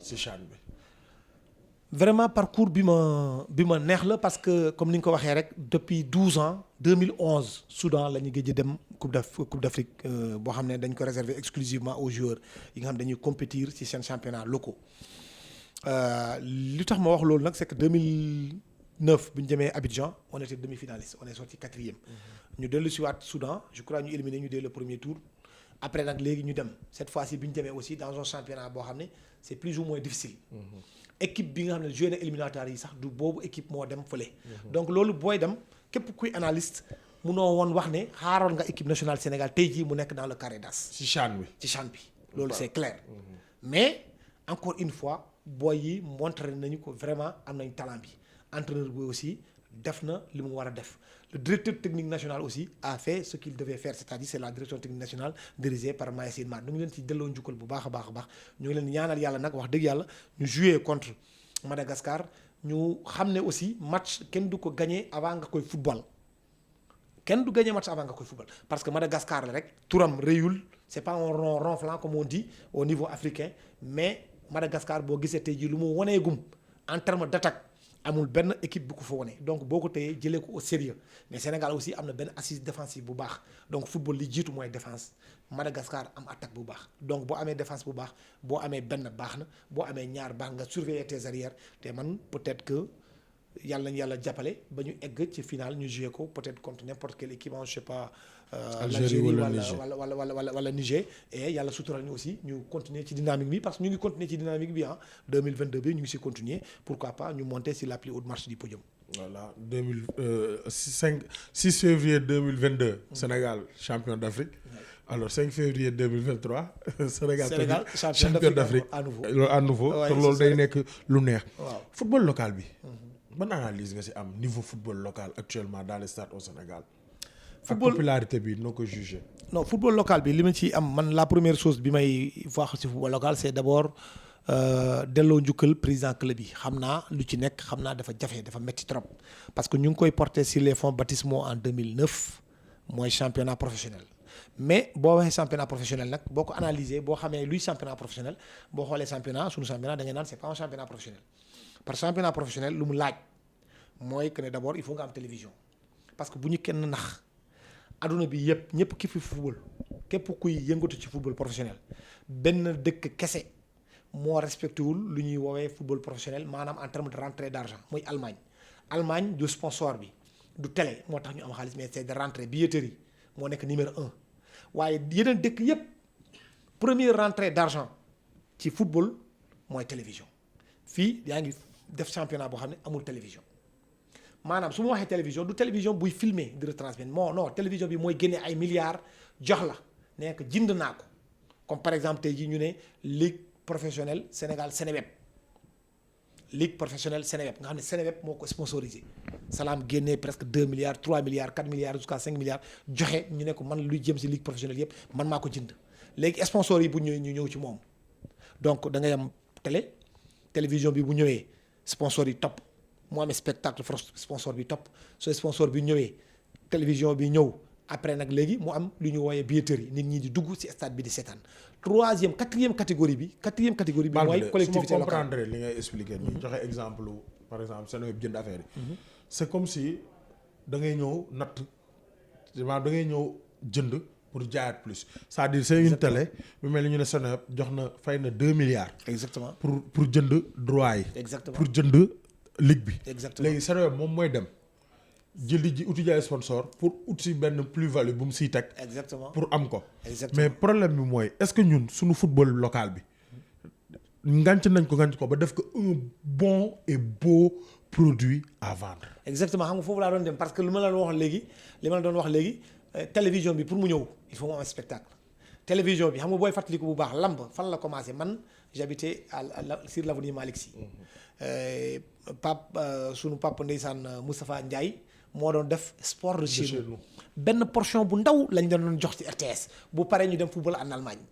ci CHAN bi. vraiment parcours bi ma neex la parce que comme ni nga ko waxee rek depuis 12 ans 2011 Soudan la ñu gëj a dem Coupe d'Afrique boo xam ne dañ ko réserver exclusivement aux joueurs yi nga xam dañuy compétir ci seen championnat locaux li tax ma wax loolu nag c'est que 2009 bi ñu demee Abidjan on était demi-finaliste on est sorti 4e. ñu dellu si waat Soudan je crois ñu éliminé ñu dès le premier tour après nag léegi ñu dem cette fois-ci bi ñu demee aussi dans un championnat boo xam ne c'est plus ou moins difficile. équipe bi nga xam ne joué na éliminatoire yi sax du boobu équipe moo dem fële. donc loolu booy dem képp kuy analyste munoo woon wax ne xaaroon nga équipe nationale Sénégal tey jii mu nekk dans le carré d'as. ci CHAN bi ci CHAN bi loolu c'est clair. mais encore une fois booy yi montré nañu ko vraiment am nañ talent bi entraîneur bi aussi def na li mu war a def. Le directeur technique national aussi a fait ce qu'il devait faire, c'est-à-dire c'est la direction technique nationale dirigée par Mayacine Mar. ñu ngi leen ci delloo njukkal bu baax a baax a baax ñu ngi leen ñaanal yàlla nag wax dëgg yàlla ñu jouer contre Madagascar ñu xam ne aussi match kenn du ko gagner avant nga koy football. kenn du gagner match avant nga koy football parce que Madagascar la rek turam réyul c'est pas un rond ronflant comme on dit au niveau africain mais Madagascar boo gisee tey jii lu mu waneegum en termes d'attaque. amul benn équipe bu ko fa wone donc boo ko téyee jëlee ko au sérieux mais Sénégal aussi am na benn assise défensive bu baax donc football li jiitu mooy défense Madagascar am attaque bu baax donc boo amee défense bu baax boo amee benn baax na boo amee ñaar baax nga surveiller tes arrières te man peut-être que yàlla nañu yàlla jàppale ba ñu egg ci final ñu jouer ko peut-être contre n'importe quelle équipe je sais pas. Algérie wala Niger et yàlla sutural ñu aussi ñu continuer ci dynamique bi parce que ñu ngi continuer ci dynamique bi 2022 bi ñu ngi si continuer pourquoi pas ñu monter sur la plus haute marche du podium. voilà 6 février 2022 Sénégal champion d'Afrique alors 5 février 2023 Sénégal champion d'Afrique à nouveau te loolu day nekk lu neex. waaw football local bi. ban analyse nga ci am niveau football local actuellement dans les stades au Sénégal. football ak popularité bi noo ko jugé. non football local bi li ma ci am man la première chose bi may wax ci football local c'est d'abord delloo njukkal président club yi xam naa lu ci nekk xam naa dafa jafe dafa metti trop parce que ñu ngi koy porter sur les fonds baptismaux en 2009 mooy championnat professionnel mais boo waxee championnat professionnel nag boo ko analyser boo xamee luy championnat professionnel boo xoolee championnat suñu championnat da ngay naan c'est pas un championnat professionnel parce que championnat professionnel lu mu laaj mooy que ne d'abord il faut nga am télévision parce que bu ñu kenn nax adduna bi yëpp ñëpp ki fi football képp kuy yëngatu ci football professionnel benn dëkk kese moo respecté wul lu ñuy woowee football professionnel maanaam en termes de rentrée d'argent muy Allemagne du sponsor bi du télé moo tax ñu am xaalis mais c'est de rentrée billetterie moo nekk numéro 1 waaye yeneen dëkk yëpp première rentrée d'argent ci football mooy télévision fii yaa ngi def championnat boo xam ne amul télévision maanaam su ma waxee télévision du télévision buy filmer di retransmettre non télévision bi mooy génne ay milliards jox la nekk jënd naa ko comme par exemple tey jii ñu ne ligue professionnelle Sénégal Sénéweb ligue professionnelle Sénéweb nga xam ne Sénéweb moo ko sponsorisé Salam génnee presque 2 milliards 3 milliards 4 milliards jusqu'à 5 milliards joxe ñu ne ko man luy jëm ci ligue professionnelle yépp man maa ko jënd léegi sponsor yi bu ñëwee ñu ñëw ci moom donc da ngay am télévision bi bu ñëwee sponsor yi topp mu amee spectacle sponsor bi topp soo sponsor bi ñëwee télévision bi ñëw après nag léegi mu am lu ñu wooyee billetterie nit ñi di dugg ci stade bi di seetaan quatrième catégorie bi mooy collectivité locale. Su ma locale comprendre li ngay expliquer nii joxe exemple par exemple Seneweb jënd affaire yi. c'est comme si da ngay ñëw natt maanaam da ngay ñëw jënd pour jaayaat plus c'est-à-dire c'est une télé bu mel ni ñu ne Seneweb jox na fay na 2 milliards. exactement pour jënd droit yi. exactement pour jënd ligue bi. exactement léegi Seneweb moom mooy dem jëli ji uti jaay sponsor pour uti benn plus-value bu mu siy teg. exactement pour am ko. exactement mais problème bi mooy est-ce que ñun suñu football local bi ngànc nañ ko ba def ko un bon et beau produit à vendre. exactement xam nga foofu laa doon dem parce que li ma la doon wax léegi télévision bi pour mu ñëw il faut mu am spectacle télévision bi xam nga booy fàttaliku bu baax lamb fan la commencé man j'habitais sur l'avenue Malick Sy sunu papa ndeysaan Moustapha Ndiaye moo doon def sport de chez nous benn portion bu ndaw lañ doon jox ci RTS bu paree ñu dem football en Allemagne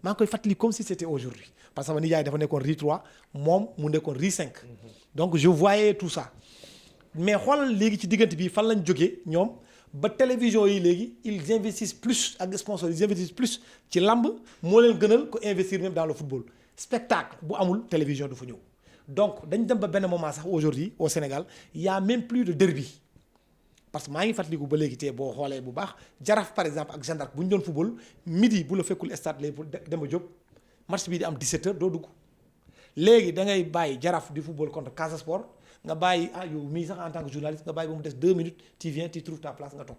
maa ngi koy fàttali comme si c'était aujourd'hui parce que sama nijaay dafa nekkoon Rue 3 moom mu nekkoon Rue 5 donc je voyais tout ça mais xoolal léegi ci diggante bi fan lañ jógee ñoom ba télévision yi léegi ils investissent plus ak sponsors ils investissent plus ci lamb moo leen gënal ko investir même dans le football spectacle bu amul télévision du fa ñëw donc dañ dem ba benn moment sax aujourd'hui au Sénégal il y a même plus de derby parce que maa ngi fàttaliku ba léegi te boo xoolee bu baax Jaraaf par exemple ak Jeanne d'Arc bu ñu doon football midi bu la fekkul stade lay Demba Diop match bii di am 17h doo dugg léegi da ngay bàyyi Jaraaf di football contre Casa Sport nga bàyyi yow mii sax en tant que journaliste nga bàyyi ba mu des 2 minutes tu viens tu trouves ta place nga toog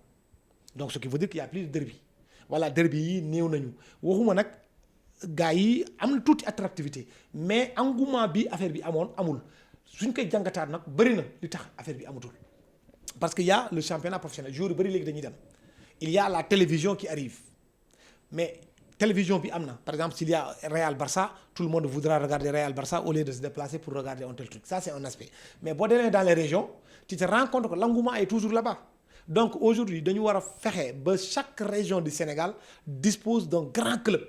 donc ce qui veut dire qu'il y a plus de derby voilà derby yi néew nañu waxuma nag gars yi am na tuuti attractivité mais engouement bi affaire bi amul suñ koy jàngataat nag bëri na li tax affaire bi amatul parce que y a le championnat professionnel joueurs yu bëri léegi dañuy dem il y a la télévision qui arrive mais télévision bi am na par exemple s'il y a Real Barça tout le monde voudra regarder Real Barça au lieu de se déplacer pour regarder un tel truc ça c'est un aspect mais boo demee dans les régions tu te rends compte que l'engouement est toujours là-bas donc aujourd'hui dañu war a fexe ba chaque région du Sénégal dispose d'un grand club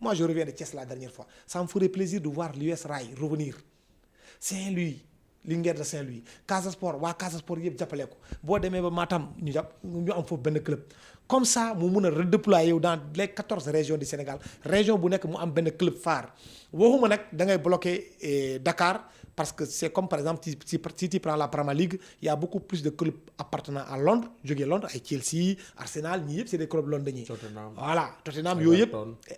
moi je reviens de Thiès la dernière fois ça me ferait plaisir de voir l'US Rail revenir Saint-Louis Linguère de Saint-Louis Casa Sport waa Casa Sport yëpp jàppale ko boo demee ba Matam ñu am foofu benn club comme ça mu mun a redéployer wu dans les 14 régions du Sénégal région bu nekk mu am benn club phare waxuma nag da ngay bloquer Dakar parce que c'est comme par exemple si tu prends la Premier League il y a beaucoup plus de clubs appartenant à Londres jógee Londres ay Chelsea Arsenal ñii yëpp c'est des clubs londoniens. Voilà Tottenham yooyu yëpp.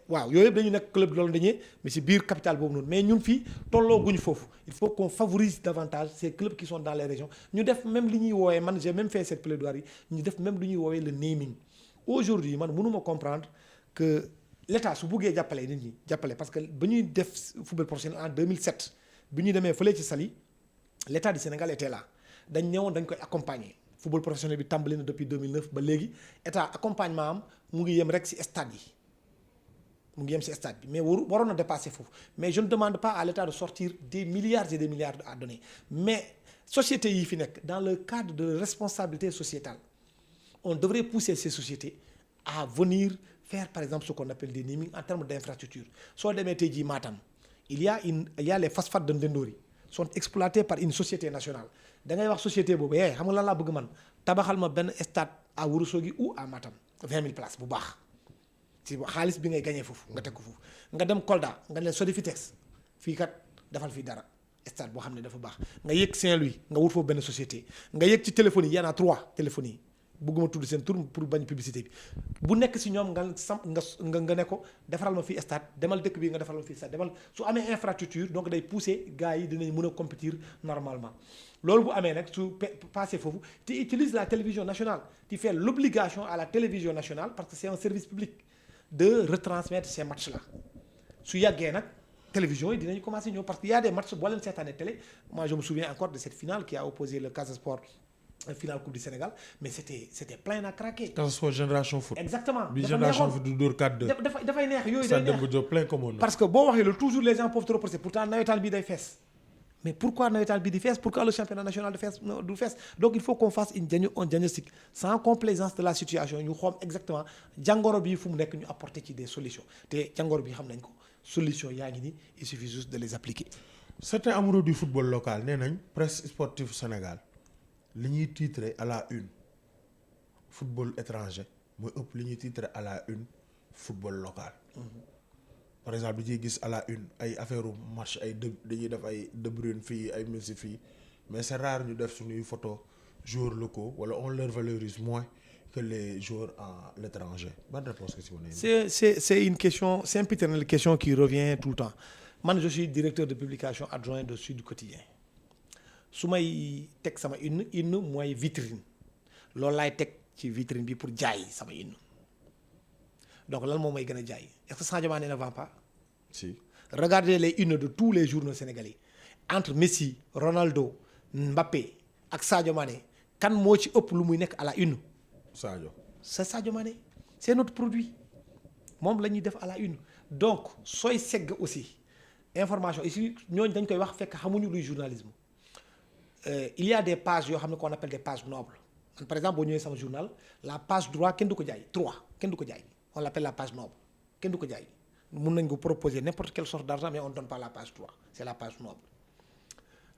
waaw yooyu yëpp dañu nekk club londonien mais si biir capitale boobu noonu mais ñun fii tolloo guñu foofu il faut qu'on favorise davantage ces clubs qui sont dans les régions ñu def même li ñuy woowee man j'ai même fait cette plaidoirie ñu def même lu ñuy woowee le naming aujourd'hui man mënuma comprendre que l'État su buggee jàppale nit ñi jàppale parce que ba ñuy def football professionnel en 2007 bi ñu demee fële ci Saly l'État du Sénégal était là dañ ñëwoon dañ koy accompagner football professionnel bi tàmbali na depuis 2009 ba léegi état accompagnement am mu ngi yem rek ci stade yi mu ngi yem ci stade bi mais waroon na dépasser foofu mais je ne demande pas à l'État de sortir des milliards et des milliards à donner mais sociétés yi fi nekk dans le cadre de responsabilité sociétale on devrait pousser ces sociétés à venir faire par exemple ce qu'on appelle des naming en termes d'infrastructure soo demee tey jii Matam il y a les phosphates de Ndendori sont exploités par une société nationale da ngay wax société boobu xam nga lan laa bëgg man tabaxal ma benn stade à Ourossogui ou à Matam 20 000 places bu baax ci xaalis bi ngay gagné foofu nga teg ko foofu nga dem Kolda nga ne Sodefitex fii kat defal fii dara stade boo xam ne dafa baax nga yëg Saint-Louis nga wut foofu benn société nga yëg ci téléphonie yi y en a 3 téléphones yi bëgguma tudd seen tur pour bañ publicité bi bu nekk si ñoom nga ne ko defaral ma fii stade demal dëkk bi nga defaral ma fii stade demal su amee infrastructure donc day pousser gars yi dinañ mën a compétir normalement loolu bu amee nag su passé foofu tu utilises la télévision nationale tu fais l'obligation à la télévision nationale parce que c'est un service public de retransmettre ces matchs là su yàggee nag télévision yi dinañ commencer ñëw parce que y a des matchs boo leen seetaanee télé moi je me souviens encore de cette finale qui a opposé le Casa Sport finale Coupe du Sénégal mais c'était plein à craquer. Casa Sport Génération Foot. exactement bi Génération Foot du dóor 4-2. dafay neex yooyu day neex parce que boo waxee loolu toujours les gens peuvent trop presser pourtant nawetaan bi day fees mais pourquoi nawetaan bi di fees pourquoi le championnat national du fees donc il faut qu'on fasse un diagnostic sans complaisance de la situation ñu xoom exactement jàngoro bi fu mu nekk ñu apporter ci des solutions te jàngoro bi xam nañ ko solution yaa ngi ni il suffit juste de les appliquer. certains amoureux du football local nee nañ presse sportive Sénégal li ñuy titrer à la une football étranger mooy ëpp li ñuy titrer à la une football local. par exemple di ciy gis à la une ay affaire match ay dañuy def ay De Bruyne fii ay Messi fii mais c'est rare ñu def suñuy photo joueurs locaux wala on leur valorise moins que les joueurs à l'étranger ban réponse que si wane. c'est une question c'est une piternelle question qui revient tout le temps man je suis directeur de publication adjoint de Sud Quotidien su may teg sama une mooy vitrine loolu laay teg ci vitrine bi pour jaay sama une donc lan moom may gën a jaay est-ce que Sadio Mané ne vend pas. si regardez les unes de tous les journaux sénégalais entre Messi Ronaldo Mbappé ak Sadio Mané kan moo ci ëpp lu muy nekk à la une. c'est Sadio Mané c'est notre produit moom la ñuy def à la une donc sooy segg aussi information ici ñooñu dañ koy wax fekk xamuñu luy journalisme il y a des pages yoo xam ne qu'on appelle des pages nobles man par exemple boo ñëwee sama journal la page droit kenn du ko jaay 3 kenn du ko jaay on l'appelle la page noble kenn du ko jaay mun nañ ko proposer n'importe quelle sorte d'argent mais on ne donne pas la page 3 c'est la page noble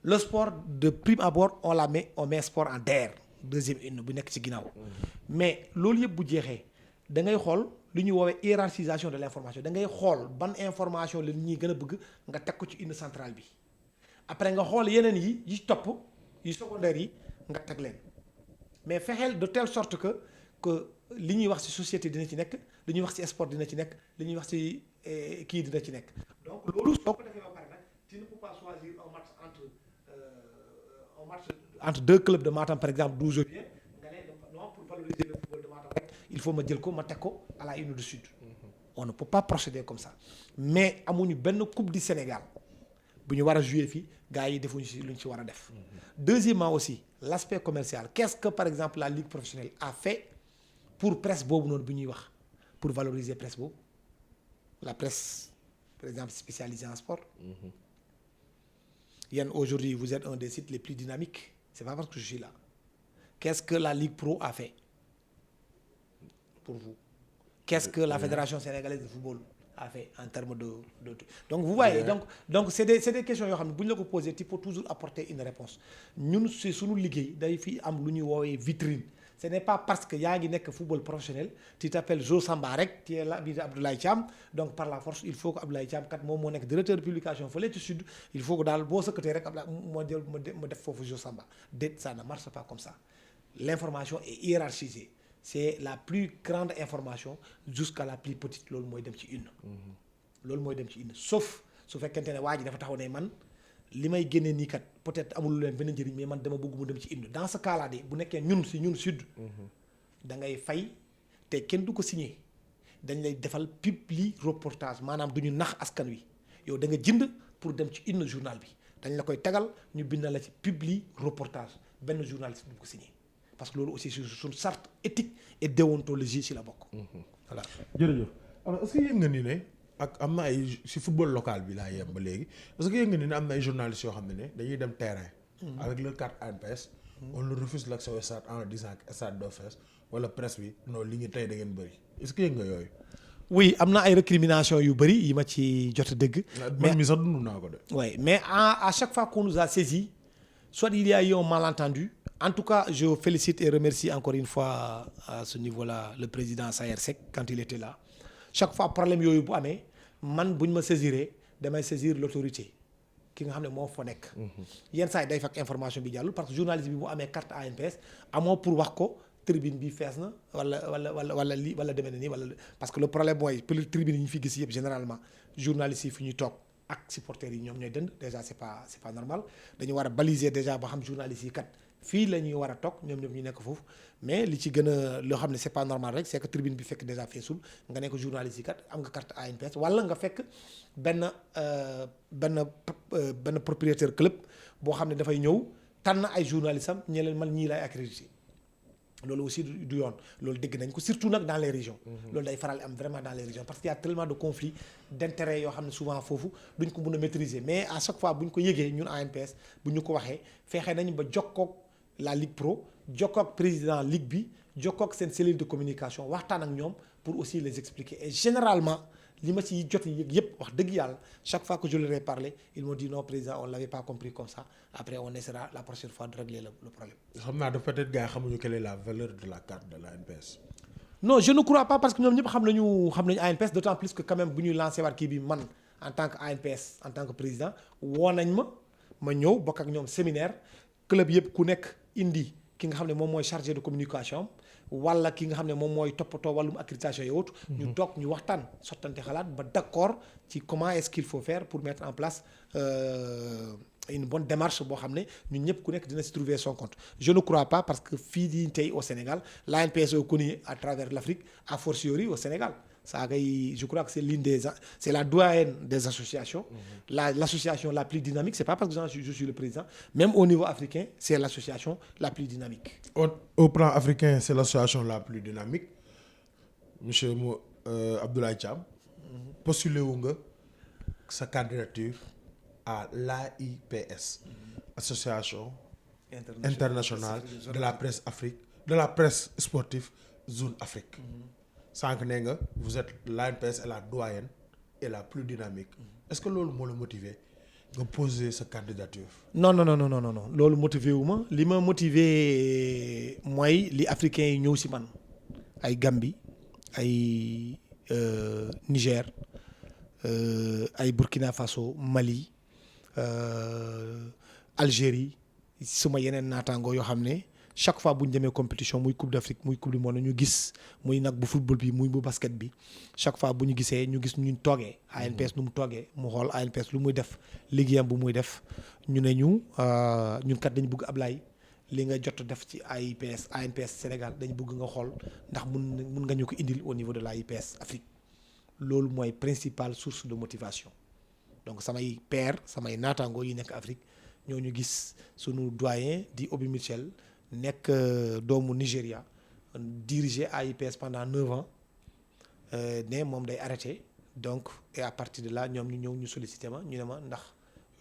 le sport de prime abord on met sport en DER deuxième une bu nekk ci ginnaaw mais loolu yëpp bu jeexee da ngay xool lu ñuy woowee hiérarchisation de l'information da ngay xool ban information la nit ñi gën a bëgg nga teg ko ci une centrale bi après nga xool yeneen yi topp yi secondaire yi nga teg leen mais fexeel de telle sorte que li ñuy wax ci société dina ci nekk li ñuy wax ci sport dina ci nekk li ñuy wax ci kii dina ci nekk donc loolu soo ko defee ba pare nag tu ne peux pas choisir un match entre deux clubs de Matam par exemple d'où je viens nga ne non pour valoriser le football de Matam rek il faut ma jël ko ma teg ko à la une du Sud. On ne peut pas procéder comme ça mais amuñu benn coupe du Sénégal bu ñu war a jouer fii gars yi defuñu ci lu ñu ci war a def. Deuxièmement aussi l'aspect commercial qu'est-ce que par exemple la ligue professionnelle a fait pour presse boobu noonu bu ñuy wax pour valoriser presse boobu la presse par exemple spécialisée en sport. Yéen aujourd'hui vous êtes un des sites les plus dynamiques c'est pas parce que je suis là qu'est-ce que la Ligue Pro a fait pour vous qu'est-ce que la Fédération sénégalaise de football a fait en termes de donc vous voyez donc c'est des questions yoo xam ne bu ñu la ko posé il faut toujours apporter une réponse ñun si suñu liggéey day fi am lu ñuy woowee vitrine ce n'est pas parce que yaa ngi nekk football professionnel tu t'appelles Jo Samba rek tu es là bi Abdoulaye Thiam donc par la force il faut que Abdoulaye Thiam kat moom moo nekk directeur de publication fële ci sud il faut que daal boo sëkkatee rek Abdoulaye moo jël ma def foofu Jo Samba déet ça ne marche pas comme ça l'information est hiérarchisée c'est la plus grande information jusqu'à la plus petite loolu mooy dem ci une loolu mooy dem ci une sauf su fekkente ne waa ji dafa taxaw ne man li may génnee nii kat peut-être amul lu leen benn njëriñ mais man dama bëgg mu dem ci une dans ce cas là de bu nekkee ñun sud da ngay fay te kenn du ko signé dañ lay defal publi reportage maanaam du ñu nax askan wi yow da nga jënd pour dem ci une journal bi dañ la koy tegal ñu bind la ci publi reportage benn journaliste du ko signé parce que loolu aussi c'est suñu charte éthique et déontologie ci la bokk. Voilà. jërëjëf alors est-ce que yëg nga ni ne ak am na ay ci football local bi laa yem ba léegi est-ce que yëg nga ni ne am na ay journalistes yoo xam ne dañuy dem terrain. avec leur carte ANPS. on leur refuse l'accès au stade en disant que stade doo fees wala presse bi non li ñu tey da ngeen bëri est-ce que yëg nga yooyu. oui am na ay récriminations yu bëri yi ma ci jot a dégg. mais man mi sax dund naa ko de. oui mais à chaque fois qu'on nous a saisi soit il y a eu un malentendu. En tout cas, je félicite et remercie encore une fois à ce niveau-là le président Sayer Seck quand il était là. Chaque fois problème yooyu bu amee man bu ñu ma saisiree damay saisir l'autorité ki nga xam ne moo fa nekk. yenn saa yi day fekk information bi jàllul parce que journaliste bi bu amee carte ANPS amoo pour wax ko tribune bi fees na wala lii wala demee na nii wala parce que le problème mooy tribune yi ñu fi gis yëpp généralement journalistes yi fi ñuy toog ak supporters yi ñoom ñooy dënd déjà c'est pas normal dañu war a baliser déjà ba xam journalistes yi kat. fii la ñuy war a toog ñoom ñu nekk foofu mais li ci gën a loo xam ne c'est pas normal rek c'est que tribune bi fekk déjà feesul nga nekk journaliste yi kat am nga carte ANPS wala nga fekk benn propriétaire club boo xam ne dafay ñëw tànn ay journalistes am ñe leen man ñii lay accrédité loolu aussi du yoon loolu dégg nañ ko surtout nag dans les régions. loolu day faral am vraiment dans les régions parce qu'il y a tellement de conflits d'intérêts yoo xam ne souvent foofu duñ ko mën a maîtriser mais à chaque fois bu ñu ko yëgee ñun ANPS bu ñu ko waxee fexe nañu ba jokkoog la Ligue Pro jokkoo ak président ligue bi jokkoo ak seen cellule de communication waxtaan ak ñoom pour aussi les expliquer et généralement li ma ci jot yëg yëpp wax dëgg yàlla chaque fois que je leur ai parlé ils m'ont dit non président on l'avait pas compris comme ça après on essaiera la prochaine fois de régler le problème. xam naa dafa peut-être gars yi xamuñu quelle est la valeur de la carte de l'ANPS. non je ne crois pas parce que ñoom ñëpp xam nañu ANPS d'autant plus que quand même bu ñuy lancer waat kii bi man en tant que ANPS en tant que président woo nañ ma ñëw bokk ak ñoom séminaire club yëpp ku nekk indi ki nga xam ne moom mooy chargé de communication wala ki nga xam ne moom mooy toppatoo wàllum accréditation et autres. ñu toog ñu waxtaan sottante xalaat ba d'accord ci comment est-ce qu'il faut faire pour mettre en place une bonne démarche boo xam ne ñun ñëpp ku nekk dina si trouver son compte. Je ne crois pas parce que fii di tey au Sénégal l'ANPS est connu à travers l'Afrique a fortiori au Sénégal. ça kay je crois que c'est la doyenne des associations. L'association la plus dynamique c'est pas parce que je suis le président même au niveau africain c'est l'association la plus dynamique. Au plan africain c'est l'association la plus dynamique monsieur Abdoulaye Thiam. postulé wu nga sa candidature à l'AIPS. association internationale de la presse Afrique de la presse sportive zone Afrique. sànq nee nga vous êtes l'ANPS est la doyenne et la plus dynamique est-ce que loolu moo la motiver nga poser sa candidature. non loolu motiver wu ma li ma motiver mooy li africains yi ñëw ci man ay Gambie ay Niger ay Burkina Faso Mali Algérie suma yeneen naataangoo yoo xam ne. chaque fois bu ñu demee compétition muy coupe d'Afrique muy coupe du monde ñu gis muy nag bu football bi muy bu basket bi chaque fois bu ñu gisee ñu gis ñu toogee ANPS nu mu toogee mu xool ANPS lu muy def liggéeyam bu muy def ñu ne ñun kat dañu bëgg Ablaye li nga jot def ci ANPS Sénégal dañ bëgg nga xool ndax mun nga ñu ko indil au niveau de l'AIPS Afrique loolu mooy principale source de motivation donc samay pairs samay naataangoo yi nekk Afrique ñoo ñu gis sunu doyen di Obi Mitchell nekk doomu Nigéria diriger AIPS pendant 9 ans ne moom day arrêté donc et à partir de là ñoom ñu ñëw ñu sollicité ma ñu ne ma ndax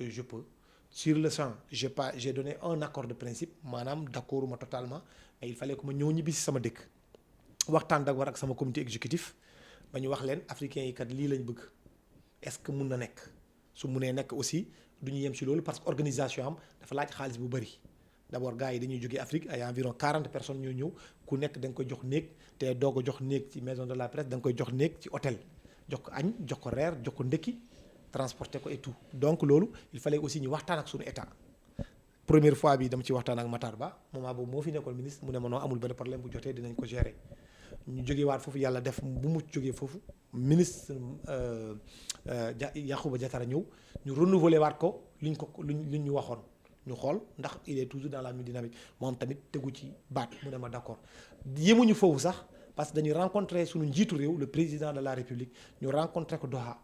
je peux sur le champ j'ai donné un accord de principe maanaam d'accord ma totalement mais il fallait que ma ñëw ñibbi si sama dëkk waxtaan d'abord ak sama comité exécutif ba ñu wax leen africains yi kat lii lañ bëgg est-ce que mun na nekk su munee nekk aussi du ñu yem ci loolu parce que organisation am dafa laaj xaalis bu bari d'abord gars yi dañuy jógee Afrique ay environ 40 personnes ñoo ñëw ku nekk da nga koy jox néeg te doo ko jox néeg ci maison de la presse da nga koy jox néeg ci hôtel jox ko añ jox ko reer jox ko ndekki transporter ko et tout donc loolu il fallait aussi ñu waxtaan ak suñu état première fois bi dama ci waxtaan ak Matar Ba moment boobu moo fi nekkoon ministre mu ne ma non amul benn problème bu jotee dinañ ko gérer ñu jógee waat foofu yàlla def bu mu jógee foofu ministre Yankhoba Diattara ñëw ñu renouveler waat ko liñ ñu waxoon ñu xool ndax il est toujours dans la même dynamique moom tamit tegu ci baat mu ne ma d'accord yemuñu foofu sax parce que dañuy rencontrer suñu njiitu réew le président de la République ñu rencontrer ko Doha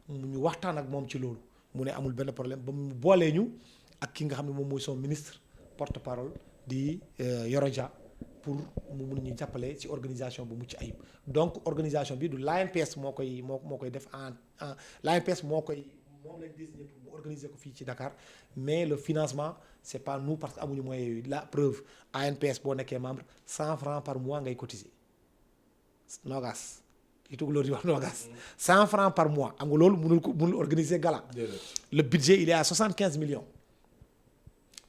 ñu waxtaan ak moom ci loolu mu ne amul benn problème ba mu boolee ñu ak ki nga xam ne moom mooy son ministre porte-parole di Yoro Dia pour mu mun ñu jàppale ci organisation bu mucc ayib donc organisation bi du l'ANPS moo koy def l'ANPS moom lañ désigné pour mu organiser ko fii ci Dakar mais le financement c'est pas nous parce que amuñu moyens yooyu la preuve ANPS boo nekkee membre 100 francs par mois ngay cotiser noogaas li tugg loolu di wax noogaas 100 francs par mois am nga loolu mënul organiser gala le budget il est à 75 millions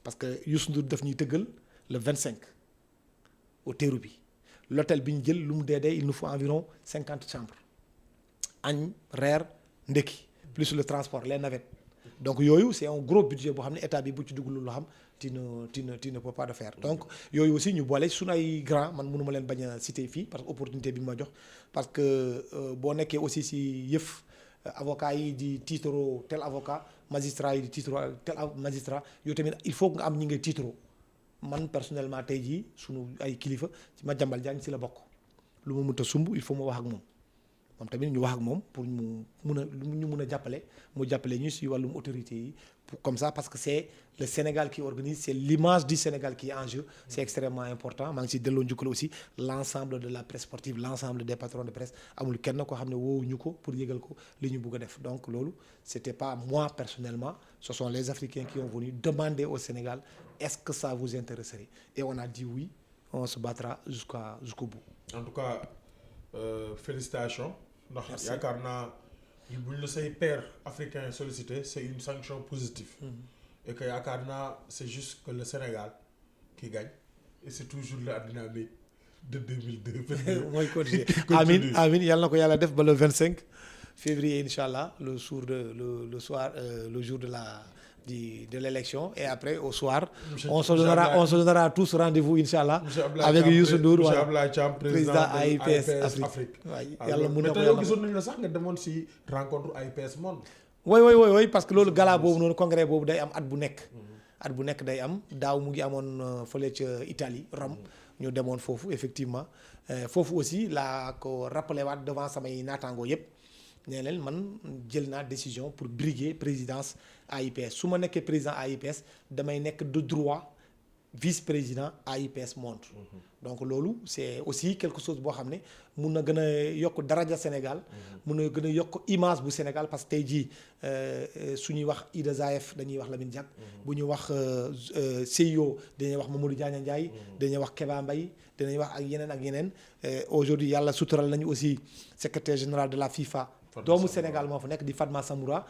parce que Youssou Ndour daf ñuy tëggal le 25 au Terrou bi l'hôtel bi ñu jël lu mu dee il nous faut environ 50 chambres añ reer ndekki plus le transport les navettes donc yooyu c'est un gros budget boo xam ne état bi bu ci dugg lu xam tu ne peux pas le faire donc yooyu aussi ñu boole suñu ay grand man mënu ma leen bañ a citer fii parce que opportunité bi ma jox parce que boo nekkee aussi si yëf avocat yi di titre tel avocat magistrat yi di titre tel magistrat yow tamit il faut nga am ñi ngay titre man personnellement tey jii suñu ay kilifa ci Madiambal Diagne si la bokk lu ma mënta sumb il faut ma wax ak moom tamit ñu wax ak moom pour ñu mun a jàppale mu jàppale ñu si wàllum autorité yi comme ça parce que c'est le Sénégal qui organise c'est l'image du Sénégal qui est en jeu c'est extrêmement important maa ngi si delloo njukkal aussi l'ensemble de la presse sportive l'ensemble des patrons de presse amul kenn koo xam ne woowuñu ko pour yëgal ko li ñu bëgg a def donc loolu c'était pas moi personnellement ce sont les Africains qui ont venu demander au Sénégal est-ce que ça vous intéresserait et on a dit oui on se battra jusqu'au bout. En tout cas félicitations. ndax yaakaar naa bu ñu la say pairs africains sollicité c'est une sanction positive. Et que yaakaar naa c'est juste que le Sénégal qui gagne et c'est toujours la dynamique de 2002. mooy continuer amiin yàlla na ko yàlla def ba le 25 février incha allah le jour de l'élection et après au soir on se donnera tous rendez-vous inchallah avec Youssou Ndour wala président AIPS Afrique waaye yàlla mën na ko yàlla gisoon nañu la sax nga demoon ci rencontre AIPS monde oui parce que loolu gala boobu noonu congrès boobu day am at bu nekk day am daaw mu ngi amoon fële ca Italie Rome ñu demoon foofu effectivement foofu aussi laa ko rappelé waat devant samay naataangoo yépp nee leen man jël naa décision pour briguer présidence AIPS su ma nekkee président AIPS damay nekk de droit vice-président AIPS monde donc loolu c'est aussi quelque chose boo xam ne mun na gën a yokk daraja Sénégal mun na gën a yokk image bu Sénégal parce que tey jii su ñuy wax Ida Zaïf dañuy wax Lamine Diack bu ñuy wax CIO dañuy wax Mamadou Diagne Ndiaye dañuy wax Keba Mbaye dañuy wax ak yeneen aujourd'hui yàlla sutural nañu aussi secrétaire général de la FIFA doomu Sénégal moo fa nekk di Fatma Samoura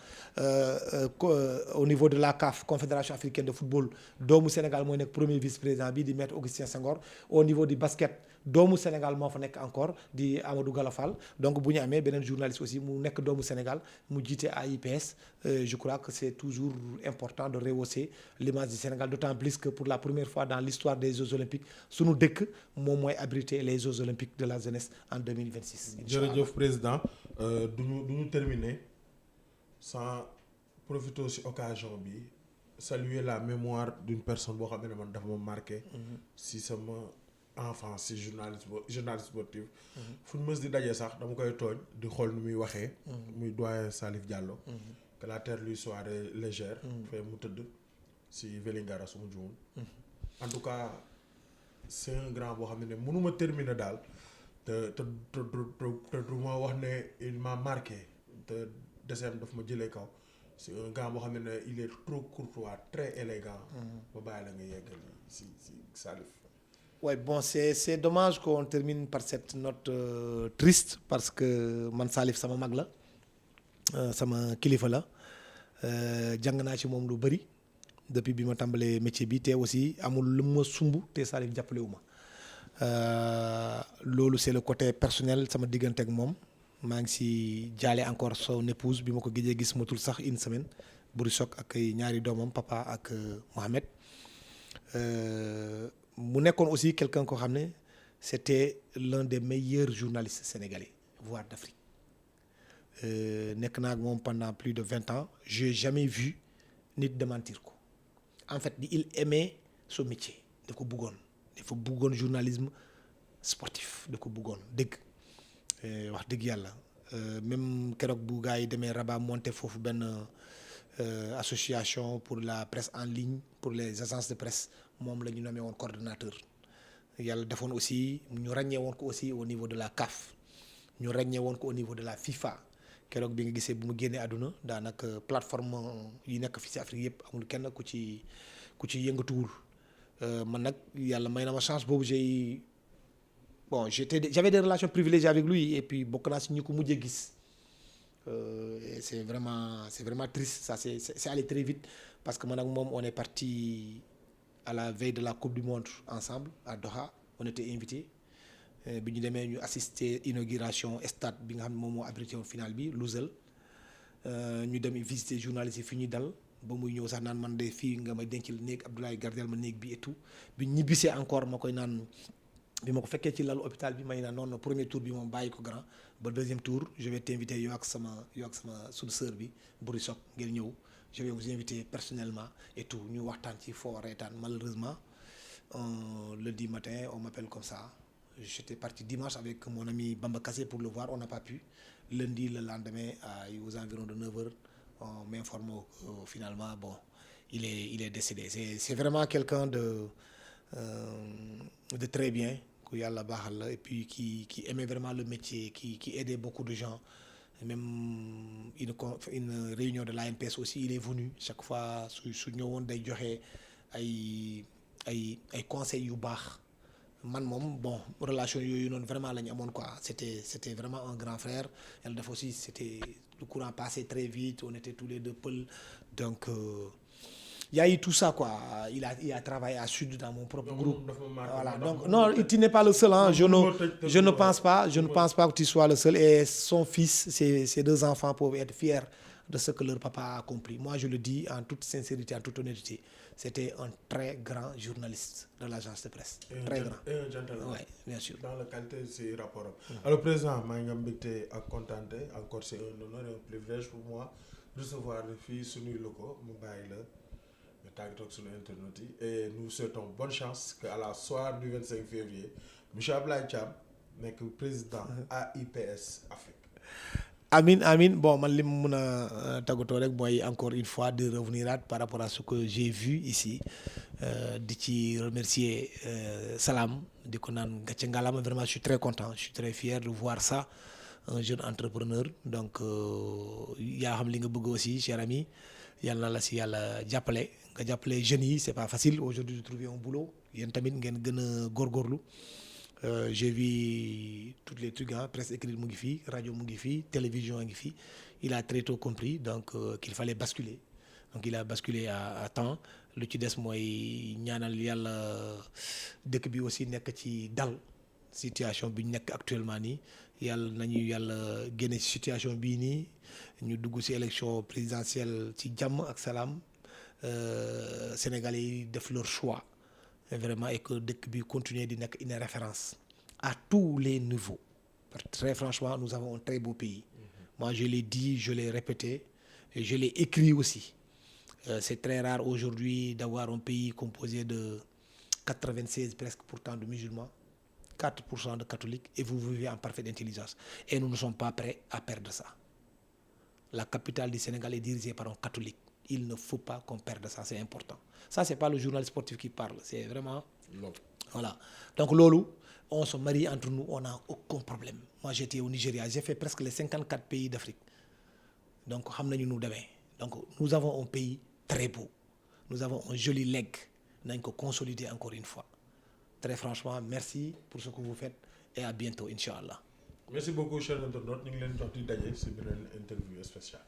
au niveau de la CAF Confédération africaine de football doomu Sénégal mooy nekk premier vice-président bi di maître Augustin Senghor au niveau du basket doomu Sénégal moo fa nekk encore di Amadou Galafal donc bu ñu amee beneen journaliste aussi mu nekk doomu Sénégal mu jiite AIPS je crois que c'est toujours important de rehausser l'image du Sénégal d'autant plus que pour la première fois dans l'histoire des Jeux olympiques sunu dëkk moom mooy abriter les Jeux olympiques de la jeunesse en 2026. jërëjëf président duñu terminer sans profiter ci occasion bi saluer la mémoire d'une personne boo xam ne man dafa ma marqué. si sama enfance si journaliste sportif. fu ñu mës di daje sax dama koy tooñ di xool nu muy waxee. muy doyen Salif Diallo. que la terre lui soit légère. fee mu tëdd si Vélingara su ma juumul. en tout cas c'est un grand boo xam ne mënuma terminer daal te du ma wax ne il m'a marqué te desem daf ma jëlee kaw. c'est un gars boo xam ne il est trop courtois très élégant. ba bàyyi la nga yeggal si Salif. Ouais, bon, c'est dommage qu'on termine par cette note triste parce que man Salif sama mag la sama kilifa la jàng naa ci moom lu bëri depuis bi ma tàmbalee métier bi te aussi amul lu ma sumb te Salif jàppale wu ma loolu c'est le côté personnel sama diggante ak moom maa ngi si jaale encore son épouse bi ma ko gëjee gis matul sax une semaine buri soog ak ñaari doomam papa ak Mohamed. mu nekkoon aussi quelqu'un koo xam ne c'était l'un des meilleurs journalistes sénégalais voire d'Afrique nekk naa ak moom pendant plus de 20 ans j'ai jamais vu nit démentir ko en fait il aimait son métier dafa bëggoon journalisme sportif da ko bëggoon dëgg wax dëgg yàlla même keroog bu gars yi demee Rabat monté foofu benn association pour la presse en ligne pour les agences de presse moom la ñu nommé woon coordonnateur yàlla defoon aussi ñu ràññee woon ko aussi au niveau de la CAF ñu ràññee woon ko au niveau de la FIFA keroog bi nga gisee bu mu génnee àdduna daanaka plateforme yi nekk fii ci Afrique yëpp amul kenn ku ci yëngatuwul man nag yàlla may na ma chance boobu j'avais des relations privilégiées avec lui et puis bokk naa ci ñi ko mujjee gis et c'est vraiment triste ça c'est allé très vite parce que man ak moom on est parti à la veille de la Coupe du Monde ensemble à Doha on était invités bi ñu demee ñu assister inauguration stade bi nga xam ne moom moo abrité woon finale bi Lousel ñu dem visiter journalistes yi fi ñuy dal ba muy ñëw sax naan man de fii nga may dencal néeg Abdoulaye gardel ma néeg bi et tout bi ñibbisee encore ma koy naan bi ma ko fekkee ci lalu hôpital bi may naan non premier tour bi moom bàyyi ko grand ba deuxième tour je vais t'inviter yow ak sama suñu sœur bi Buri Sok ngeen ñëw je vais vous inviter personnellement et tout ñu waxtaan ci foo reetaan malheureusement lundi matin on m'appelle comme ça j'étais parti dimanche avec mon ami Bamba Kassé pour le voir on n'a pas pu lundi le lendemain aux environs de 9h on m'informe finalement bon il est décédé c'est vraiment quelqu'un de très bien ku yàlla baaxal la et puis qui aimait vraiment le métier qui aidait beaucoup de gens même une réunion de l'ANPS aussi il est venu chaque fois su ñëwoon day joxe ay conseils yu baax man moom bon relation yooyu noonu vraiment la ñu amoon quoi c'était vraiment un grand frère yàlla dafa aussi c'était le courant passait très vite on était tous les deux Peul donc il y a eu tout ça quoi il a travaillé à Sud dans mon propre groupe voilà donc non tu n'es pas le seul hein je ne pense pas que tu sois le seul et son fils ses deux enfants peuvent être fiers de ce que leur papa a accompli moi je le dis en toute sincérité en toute honnêteté c'était un très grand journaliste de l'agence de presse très grand et un gentleman oui bien sûr dans la qualité si rapport alors président maa ngi am mbégte ak kontaante encore c'est un honneur et un privilège pour moi recevoir fii suñuy locaux mu bàyyi la nga tàggatoo ak suñu internautes yi et nous souhaitons bonne chance que à la soirée du 25 février monsieur Abdoulaye Thiam nekk président AIPS Afrique. Amin bon man li mu mën a tàggatoo rek mooy encore une fois de revenir par rapport à ce que j'ai vu ici di ci remercier Salam di ko naan gàcce ngalaama vraiment je suis très content je suis très fier de voir ça un jeune entrepreneur donc yaa xam li nga bëgg aussi cher ami yàlla na la si yàlla jàppale nga jàppale jeunes yi c'est pas facile aujourd'hui de trouver un boulot yéen tamit ngeen gën a góorgóorlu. J'ai vu tous les trucs presse écrite mu ngi fii rajo mu ngi fii télévision ngi fii il a très tôt compris donc qu'il fallait basculer donc il a basculé à temps lu ci des mooy ñaanal yàlla dëkk bi aussi nekk ci dal situation bi ñu nekk actuellement nii yàlla nañu yàlla génne ci situation bii nii ñu dugg ci élection présidentielle ci jàmm ak salaam Sénégalais yi def leur choix vraiment et que dëkk bi continuer di nekk une référence à tous les niveaux parce que très franchement nous avons un très beau pays moi je l'ai dit je l'ai répété et je l'ai écrit aussi C'est très rare aujourd'hui d'avoir un pays composé de 96 presque pourtant de musulmans, 4% de catholiques, et vous vivez en parfaite intelligence. Et nous ne sommes pas prêts à perdre ça. La capitale du Sénégal est dirigée par un catholique. Il ne faut pas qu'on perde ça, c'est important. Ça, c'est pas le journal sportif qui parle, c'est vraiment... Voilà. Donc, Lolo, on se marie entre nous, on n'a aucun problème. Moi, j'étais au Nigeria, j'ai fait presque les 54 pays d'Afrique. Donc, nous avons un pays très beau. Nous avons un joli leg. Nous avons consolider encore une fois. Très franchement, merci pour ce que vous faites et à bientôt, Inch'Allah. Merci beaucoup, chers internautes. Nous allons vous dire interview spéciale.